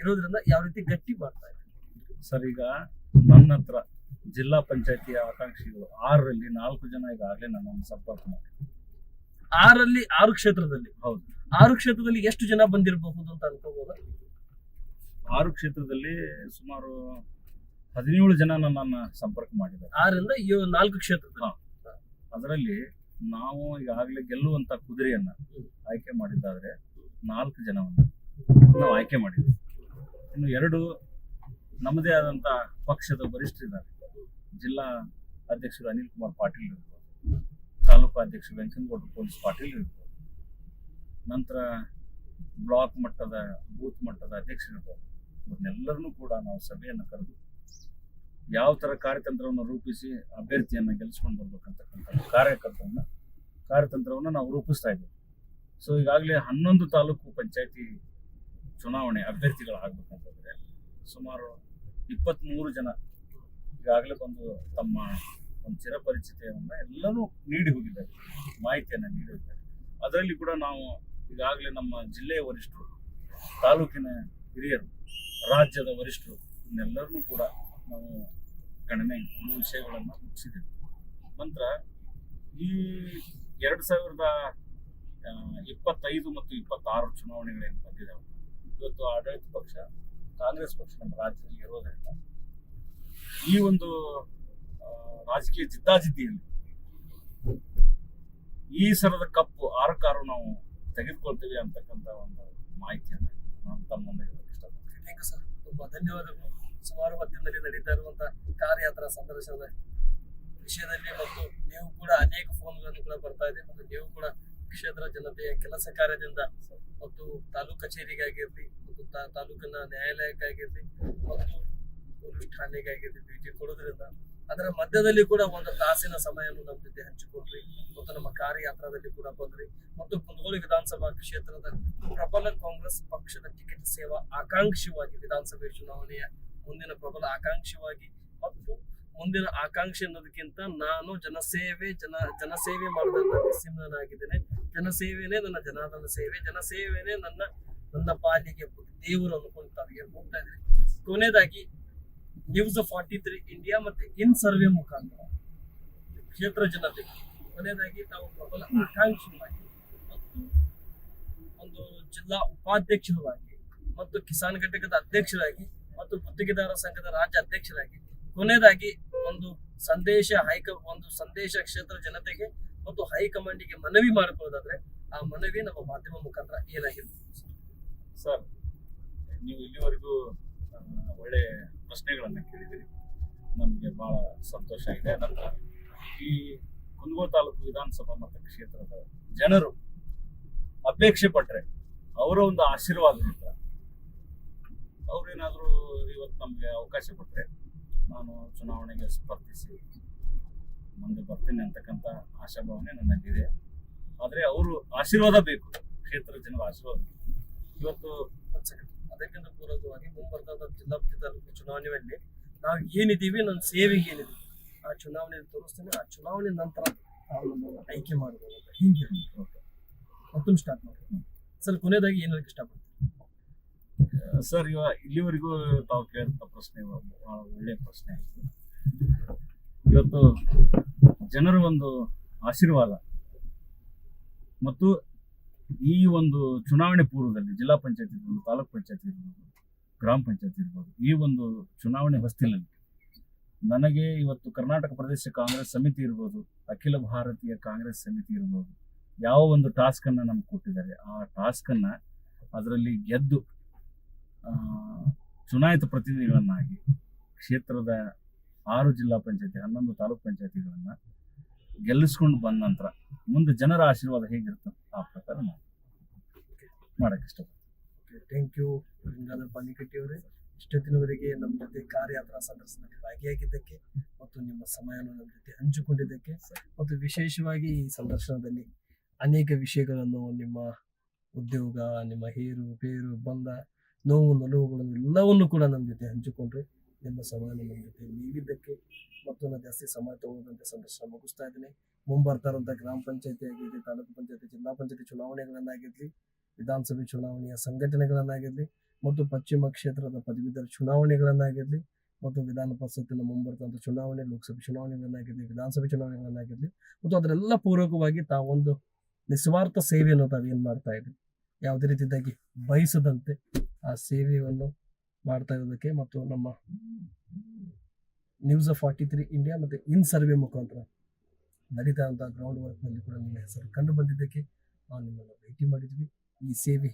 ಇರೋದ್ರಿಂದ ಯಾವ ರೀತಿ ಗಟ್ಟಿ ಮಾಡ್ತಾ ಇದೆ ಸರ್. ಈಗ ನನ್ನ ಹತ್ರ ಜಿಲ್ಲಾ ಪಂಚಾಯತಿಯ ಆಕಾಂಕ್ಷಿಗಳು 6ರಲ್ಲಿ 4 ಜನ ಈಗಾಗಲೇ ನನ್ನನ್ನು ಸಂಪರ್ಕ ಮಾಡಿ 6ರಲ್ಲಿ 6 ಕ್ಷೇತ್ರದಲ್ಲಿ, ಹೌದು, 6 ಕ್ಷೇತ್ರದಲ್ಲಿ ಎಷ್ಟು ಜನ ಬಂದಿರಬಹುದು ಅಂತ ಅನ್ಕೋಬಹುದು? 6 ಕ್ಷೇತ್ರದಲ್ಲಿ ಸುಮಾರು 17 ಜನ ನನ್ನನ್ನು ಸಂಪರ್ಕ ಮಾಡಿದ್ದಾರೆ. 6ರಿಂದ 4 ಕ್ಷೇತ್ರದಲ್ಲಿ. ಅದರಲ್ಲಿ ನಾವು ಈಗಾಗಲೇ ಗೆಲ್ಲುವಂತ ಕುದುರೆಯನ್ನ ಆಯ್ಕೆ ಮಾಡಿದ್ದಾದ್ರೆ 4 ಜನವನ್ನ ನಾವು ಆಯ್ಕೆ ಮಾಡಿದ್ವಿ. ಇನ್ನು 2 ನಮ್ಮದೇ ಆದಂತ ಪಕ್ಷದ ವರಿಷ್ಠರಿದ್ದಾರೆ. ಜಿಲ್ಲಾ ಅಧ್ಯಕ್ಷರು ಅನಿಲ್ ಕುಮಾರ್ ಪಾಟೀಲ್ ಇರ್ಬೋದು, ತಾಲೂಕು ಅಧ್ಯಕ್ಷರು ವೆಂಕಟಗೌಡ ಪೊಲೀಸ್ ಪಾಟೀಲ್ ಇರ್ಬೋದು, ನಂತರ ಬ್ಲಾಕ್ ಮಟ್ಟದ ಬೂತ್ ಮಟ್ಟದ ಅಧ್ಯಕ್ಷರಿರ್ಬೋದು. ಇವನ್ನೆಲ್ಲರನ್ನೂ ಕೂಡ ನಾವು ಸಭೆಯನ್ನು ಕರೆದು ಯಾವ ತರ ಕಾರ್ಯತಂತ್ರವನ್ನು ರೂಪಿಸಿ ಅಭ್ಯರ್ಥಿಯನ್ನ ಗೆಲ್ಲಿಸ್ಕೊಂಡು ಬರ್ಬೇಕಂತಕ್ಕಂಥ ಕಾರ್ಯತಂತ್ರವನ್ನು ನಾವು ರೂಪಿಸ್ತಾ ಇದ್ದೀವಿ. ಸೊ ಈಗಾಗಲೇ 11 ತಾಲೂಕು ಪಂಚಾಯತಿ ಚುನಾವಣೆ ಅಭ್ಯರ್ಥಿಗಳಾಗಬೇಕಂತಂದ್ರೆ ಸುಮಾರು 23 ಜನ ಈಗಾಗಲೇ ಬಂದು ತಮ್ಮ ಒಂದು ಚಿರಪರಿಚಿತೆಯನ್ನ ಎಲ್ಲನೂ ನೀಡಿ ಹೋಗಿದ್ದಾರೆ, ಮಾಹಿತಿಯನ್ನು ನೀಡಿ ಹೋಗಿದ್ದಾರೆ. ಅದರಲ್ಲಿ ಕೂಡ ನಾವು ಈಗಾಗಲೇ ನಮ್ಮ ಜಿಲ್ಲೆಯ ವರಿಷ್ಠರು, ತಾಲೂಕಿನ ಹಿರಿಯರು, ರಾಜ್ಯದ ವರಿಷ್ಠರು ಇನ್ನೆಲ್ಲರನ್ನೂ ಕೂಡ ನಾವು ಗಣನೆ ಈ ವಿಷಯಗಳನ್ನು ಮುಗಿಸಿದ್ದೇವೆ. ನಂತರ ಈ 2025 ಮತ್ತು 26 ಚುನಾವಣೆಗಳೇನು ಬಂದಿದ್ದಾವೆ, ಇವತ್ತು ಆಡಳಿತ ಪಕ್ಷ ಕಾಂಗ್ರೆಸ್ ಪಕ್ಷ ನಮ್ಮ ರಾಜ್ಯದಲ್ಲಿ ಇರೋದರಿಂದ ಈ ಒಂದು ರಾಜಕೀಯ ಜಿದ್ದಾಜಿದ್ದಿಯಲ್ಲಿ ಈ ಸರದ ಕಪ್ಪು 6 ನಾವು ತೆಗೆದುಕೊಳ್ತೇವೆ ಅಂತಕ್ಕಂಥ ಒಂದು ಮಾಹಿತಿಯನ್ನು ನಾನು ತಮ್ಮ ಮುಂದೆ ಹೇಳಕ್ಕೆ ಇಷ್ಟಪಡ್ತೀನಿ. ಥ್ಯಾಂಕ್ ಯು ಸರ್, ತುಂಬಾ ಧನ್ಯವಾದಗಳು. ಸುಮಾರು ಹೊತ್ತಿನಲ್ಲಿ ನಡೀತಾ ಇರುವಂತಹ ಕಾರ್ಯಾತ್ರಾ ಸಂದರ್ಶನದ ವಿಷಯದಲ್ಲಿ ಮತ್ತು ನೀವು ಕೂಡ ಅನೇಕ ಫೋನ್ಗಳನ್ನು ಕೂಡ ಬರ್ತಾ ಇದೆ ಮತ್ತು ನೀವು ಕೂಡ ಕ್ಷೇತ್ರ ಜನತೆಯ ಕೆಲಸ ಕಾರ್ಯದಿಂದ ಮತ್ತು ತಾಲೂಕು ಕಚೇರಿಗಾಗಿರ್ಲಿ ಮತ್ತು ತಾಲೂಕಿನ ನ್ಯಾಯಾಲಯಕ್ಕಾಗಿರ್ಲಿ ಮತ್ತು ಪೊಲೀಸ್ ಠಾಣೆಗಾಗಿರ್ಲಿ ಭೇಟಿ ಕೊಡೋದ್ರಿಂದ ಅದರ ಮಧ್ಯದಲ್ಲಿ ಕೂಡ ಒಂದು ತಾಸಿನ ಸಮಯವನ್ನು ನಮ್ಮ ಜೊತೆ ಹಂಚಿಕೊಂಡ್ರಿ ಮತ್ತು ನಮ್ಮ ಕಾರ್ಯಯಾತ್ರದಲ್ಲಿ ಕೂಡ ಬಂದ್ರಿ ಮತ್ತು ಕುಂದಗೋಳ ವಿಧಾನಸಭಾ ಕ್ಷೇತ್ರದ ಪ್ರಬಲ ಕಾಂಗ್ರೆಸ್ ಪಕ್ಷದ ಟಿಕೆಟ್ ಸೇವಾ ಆಕಾಂಕ್ಷಿಯಾಗಿ ವಿಧಾನಸಭೆ ಚುನಾವಣೆಯ ಮುಂದಿನ ಪ್ರಬಲ ಆಕಾಂಕ್ಷಿಯಾಗಿ ಮತ್ತು ಮುಂದಿನ ಆಕಾಂಕ್ಷೆ ಅನ್ನೋದಕ್ಕಿಂತ ನಾನು ಜನಸೇವೆ ಮಾಡೋದನ್ನ ನಿಸ್ಸೀಮನಾಗಿದ್ದೇನೆ. ಜನಸೇವೆನೇ ನನ್ನ ಜನಾರ್ದನ ಸೇವೆ, ಜನಸೇವೆನೇ ನನ್ನ ಪಾಲಿಗೆ ದೇವರು ಅನ್ಕೊಂಡು ತಾವು ಹೋಗ್ತಾ ಇದ್ರಿ. ಕೊನೆಯದಾಗಿ ನ್ಯೂಸ್ 43 ಇಂಡಿಯಾ ಮತ್ತೆ ಇನ್ ಸರ್ವೆ ಮುಖಾಂತರ ಕ್ಷೇತ್ರ ಜನತೆಗೆ ಕೊನೆಯದಾಗಿ ತಾವು ಪ್ರಬಲ ಆಕಾಂಕ್ಷಿಯಾಗಿ ಮತ್ತು ಒಂದು ಜಿಲ್ಲಾ ಉಪಾಧ್ಯಕ್ಷರಾಗಿ ಮತ್ತು ಕಿಸಾನ್ ಘಟಕದ ಅಧ್ಯಕ್ಷರಾಗಿ ಮತ್ತು ಗುತ್ತಿಗೆದಾರ ಸಂಘದ ರಾಜ್ಯ ಅಧ್ಯಕ್ಷರಾಗಿ ಕೊನೆಯದಾಗಿ ಒಂದು ಸಂದೇಶ ಕ್ಷೇತ್ರ ಜನತೆಗೆ ಮತ್ತು ಹೈಕಮಾಂಡಿಗೆ ಮನವಿ ಮಾಡಿಕೊಳ್ಳೋದಾದ್ರೆ ಆ ಮನವಿ ನಮ್ಮ ಮಾಧ್ಯಮ ಮುಖಾಂತರ ಏನಾಗಿರ್ಬೋದು ಸರ್? ನೀವು ಇಲ್ಲಿವರೆಗೂ ಒಳ್ಳೆ ಪ್ರಶ್ನೆಗಳನ್ನು ಕೇಳಿದಿರಿ, ನಮಗೆ ಬಹಳ ಸಂತೋಷ ಇದೆ. ನಂತರ ಈ ಕುಂದಗೋಳ ತಾಲೂಕು ವಿಧಾನಸಭಾ ಮತಕ್ಷೇತ್ರದ ಜನರು ಅಪೇಕ್ಷೆ ಪಟ್ರೆ ಅವರ ಒಂದು ಆಶೀರ್ವಾದದಿಂದ ಅವ್ರೇನಾದ್ರೂ ಇವತ್ತು ನಮ್ಗೆ ಅವಕಾಶ ಕೊಟ್ರೆ ನಾನು ಚುನಾವಣೆಗೆ ಸ್ಪರ್ಧಿಸಿ ಮುಂದೆ ಬರ್ತೀನಿ ಅಂತಕ್ಕಂಥ ಆಶಾಭಾವನೆ ನನ್ನಲ್ಲಿದೆ. ಆದ್ರೆ ಅವರು ಆಶೀರ್ವಾದ ಬೇಕು, ಕ್ಷೇತ್ರ ಜನರ ಆಶೀರ್ವಾದ. ಇವತ್ತು ಅದಕ್ಕಿಂತ ಪೂರಕವಾಗಿ ಮುಂಬರ್ತಾದ ಜಿಲ್ಲಾ ಪಂಚಾಯತ್ ತಾಲೂಕು ಚುನಾವಣೆಯಲ್ಲಿ ನಾವು ಏನಿದ್ದೀವಿ, ನನ್ನ ಸೇವೆಗೆ ಏನಿದ್ದೀವಿ ಆ ಚುನಾವಣೆಯಲ್ಲಿ ತೋರಿಸ್ತೇನೆ. ಆ ಚುನಾವಣೆ ನಂತರ ಆಯ್ಕೆ ಮಾಡಬಹುದು ಅಂತ ಹಿಂಗೆ ಮತ್ತೊಂದು ಸ್ಟಾರ್ಟ್ ಮಾಡಿ ಸರ್. ಕೊನೆಯದಾಗಿ ಏನು ಹೇಳಕ್ಕೆ ಇಷ್ಟಪಡ್ತೀನಿ ಸರ್? ಇಲ್ಲಿವರೆಗೂ ತಾವು ಕೇಳಿದ ಪ್ರಶ್ನೆ ಬಹಳ ಒಳ್ಳೆಯ ಪ್ರಶ್ನೆ ಆಯಿತು. ಇವತ್ತು ಜನರ ಒಂದು ಆಶೀರ್ವಾದ ಮತ್ತು ಈ ಒಂದು ಚುನಾವಣೆ ಪೂರ್ವದಲ್ಲಿ ಜಿಲ್ಲಾ ಪಂಚಾಯತ್ ಇರ್ಬೋದು, ತಾಲೂಕ್ ಪಂಚಾಯತ್ ಇರ್ಬೋದು, ಗ್ರಾಮ ಪಂಚಾಯತ್ ಇರ್ಬೋದು, ಈ ಒಂದು ಚುನಾವಣೆ ಹೊಸ್ತಿಲಲ್ಲಿ ನನಗೆ ಇವತ್ತು ಕರ್ನಾಟಕ ಪ್ರದೇಶ ಕಾಂಗ್ರೆಸ್ ಸಮಿತಿ ಇರ್ಬೋದು, ಅಖಿಲ ಭಾರತೀಯ ಕಾಂಗ್ರೆಸ್ ಸಮಿತಿ ಇರ್ಬೋದು, ಯಾವ ಒಂದು ಟಾಸ್ಕನ್ನು ನಮ್ಗೆ ಕೊಟ್ಟಿದ್ದಾರೆ ಆ ಟಾಸ್ಕನ್ನು ಅದರಲ್ಲಿ ಗೆದ್ದು ಚುನಾಯಿತ ಪ್ರತಿನಿಧಿಗಳನ್ನಾಗಿ ಕ್ಷೇತ್ರದ 6 ಜಿಲ್ಲಾ ಪಂಚಾಯತಿ 11 ತಾಲೂಕ್ ಪಂಚಾಯತಿಗಳನ್ನು ಗೆಲ್ಲಿಸ್ಕೊಂಡು ಬಂದ ನಂತರ ಮುಂದೆ ಜನರ ಆಶೀರ್ವಾದ ಹೇಗಿರುತ್ತೆ ಆ ಪ್ರಕಾರ ನಾವು ಮಾಡಕ್ಕೆ ಇಷ್ಟಪಡ್ತೀವಿ. ಥ್ಯಾಂಕ್ ಯು ಗಂಗಾಧರ್ ಪಾನಿಕಟ್ಟಿ ಅವರೇ, ಇಷ್ಟೊತ್ತಿನವರೆಗೆ ನಮ್ಮ ಜೊತೆ ಕಾರ್ಯಾತ್ರಾ ಸಂದರ್ಶನದಲ್ಲಿ ಭಾಗಿಯಾಗಿದ್ದಕ್ಕೆ ಮತ್ತು ನಿಮ್ಮ ಸಮಯವನ್ನು ನಮ್ಮ ಜೊತೆ ಹಂಚಿಕೊಂಡಿದ್ದಕ್ಕೆ ಮತ್ತು ವಿಶೇಷವಾಗಿ ಈ ಸಂದರ್ಶನದಲ್ಲಿ ಅನೇಕ ವಿಷಯಗಳನ್ನು ನಿಮ್ಮ ಉದ್ಯೋಗ, ನಿಮ್ಮ ಹೇರು ಬಂದ ನೋವು ನಲುವುಗಳನ್ನು ಎಲ್ಲವನ್ನು ಕೂಡ ನಮ್ಮ ಜೊತೆ ಹಂಚಿಕೊಂಡ್ರೆ ನಿಮ್ಮ ಸಮಯವನ್ನು ನಮ್ಮ ಜೊತೆ ನೀಡಿದ್ದಕ್ಕೆ ಮತ್ತು ನಾನು ಜಾಸ್ತಿ ಸಮಯ ತಗೊಳ್ಳದಂತೆ ಸಂದರ್ಶನ ಮುಗಿಸ್ತಾ ಇದ್ದೀನಿ. ಮುಂಬರ್ತಾ ಇರುವಂತಹ ಗ್ರಾಮ ಪಂಚಾಯತಿ ಆಗಿರಲಿ, ತಾಲೂಕು ಪಂಚಾಯತಿ, ಜಿಲ್ಲಾ ಪಂಚಾಯತಿ ಚುನಾವಣೆಗಳನ್ನಾಗಿರಲಿ, ವಿಧಾನಸಭೆ ಚುನಾವಣೆಯ ಸಂಘಟನೆಗಳನ್ನಾಗಿರಲಿ ಮತ್ತು ಪಶ್ಚಿಮ ಕ್ಷೇತ್ರದ ಪದವೀಧರ ಚುನಾವಣೆಗಳನ್ನಾಗಿರಲಿ ಮತ್ತು ವಿಧಾನ ಪರಿಷತ್ತಿನ ಮುಂಬರ್ತಂಥ ಚುನಾವಣೆ, ಲೋಕಸಭೆ ಚುನಾವಣೆಗಳನ್ನಾಗಿರಲಿ, ವಿಧಾನಸಭೆ ಚುನಾವಣೆಗಳನ್ನಾಗಿರಲಿ ಮತ್ತು ಅದರೆಲ್ಲ ಪೂರ್ವಕವಾಗಿ ತಾವೊಂದು ನಿಸ್ವಾರ್ಥ ಸೇವೆಯನ್ನು ತಾವೇನು ಮಾಡ್ತಾ ಇದ್ರಿ, ಯಾವುದೇ ರೀತಿಯಾಗಿ ಬಯಸದಂತೆ ಆ ಸೇವೆಯನ್ನು ಮಾಡ್ತಾ ಇರೋದಕ್ಕೆ ಮತ್ತು ನಮ್ಮ ನ್ಯೂಸ್ 43 ಇಂಡಿಯಾ ಮತ್ತು ಇನ್ ಸರ್ವೆ ಮುಖಾಂತರ ನಡೀತಾ ಇರುವಂತಹ ಗ್ರೌಂಡ್ ವರ್ಕ್ನಲ್ಲಿ ಕೂಡ ನಿಮ್ಮ ಹೆಸರು ಕಂಡು ಬಂದಿದ್ದಕ್ಕೆ ನಾವು ನಿಮ್ಮನ್ನು ಭೇಟಿ ಮಾಡಿದ್ವಿ. ಈ ಸೇವೆ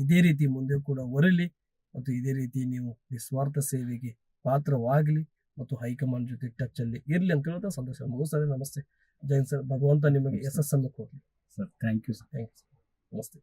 ಇದೇ ರೀತಿ ಮುಂದೆ ಕೂಡ ಹೊರಲಿ ಮತ್ತು ಇದೇ ರೀತಿ ನೀವು ನಿಸ್ವಾರ್ಥ ಸೇವೆಗೆ ಪಾತ್ರವಾಗಲಿ ಮತ್ತು ಹೈಕಮಾಂಡ್ ಜೊತೆ ಟಚ್ ಅಲ್ಲಿ ಇರಲಿ ಅಂತ ಹೇಳೋದು ಸಂದೇಶ ಮುಗಿಸ್ತಾರೆ. ನಮಸ್ತೆ, ಜೈನ್ ಸರ್. ಭಗವಂತ ನಿಮಗೆ ಯಶಸ್ಸನ್ನು ಕೊಡಲಿ sir. Thank you sir. Thanks. ನಮಸ್ತೆ.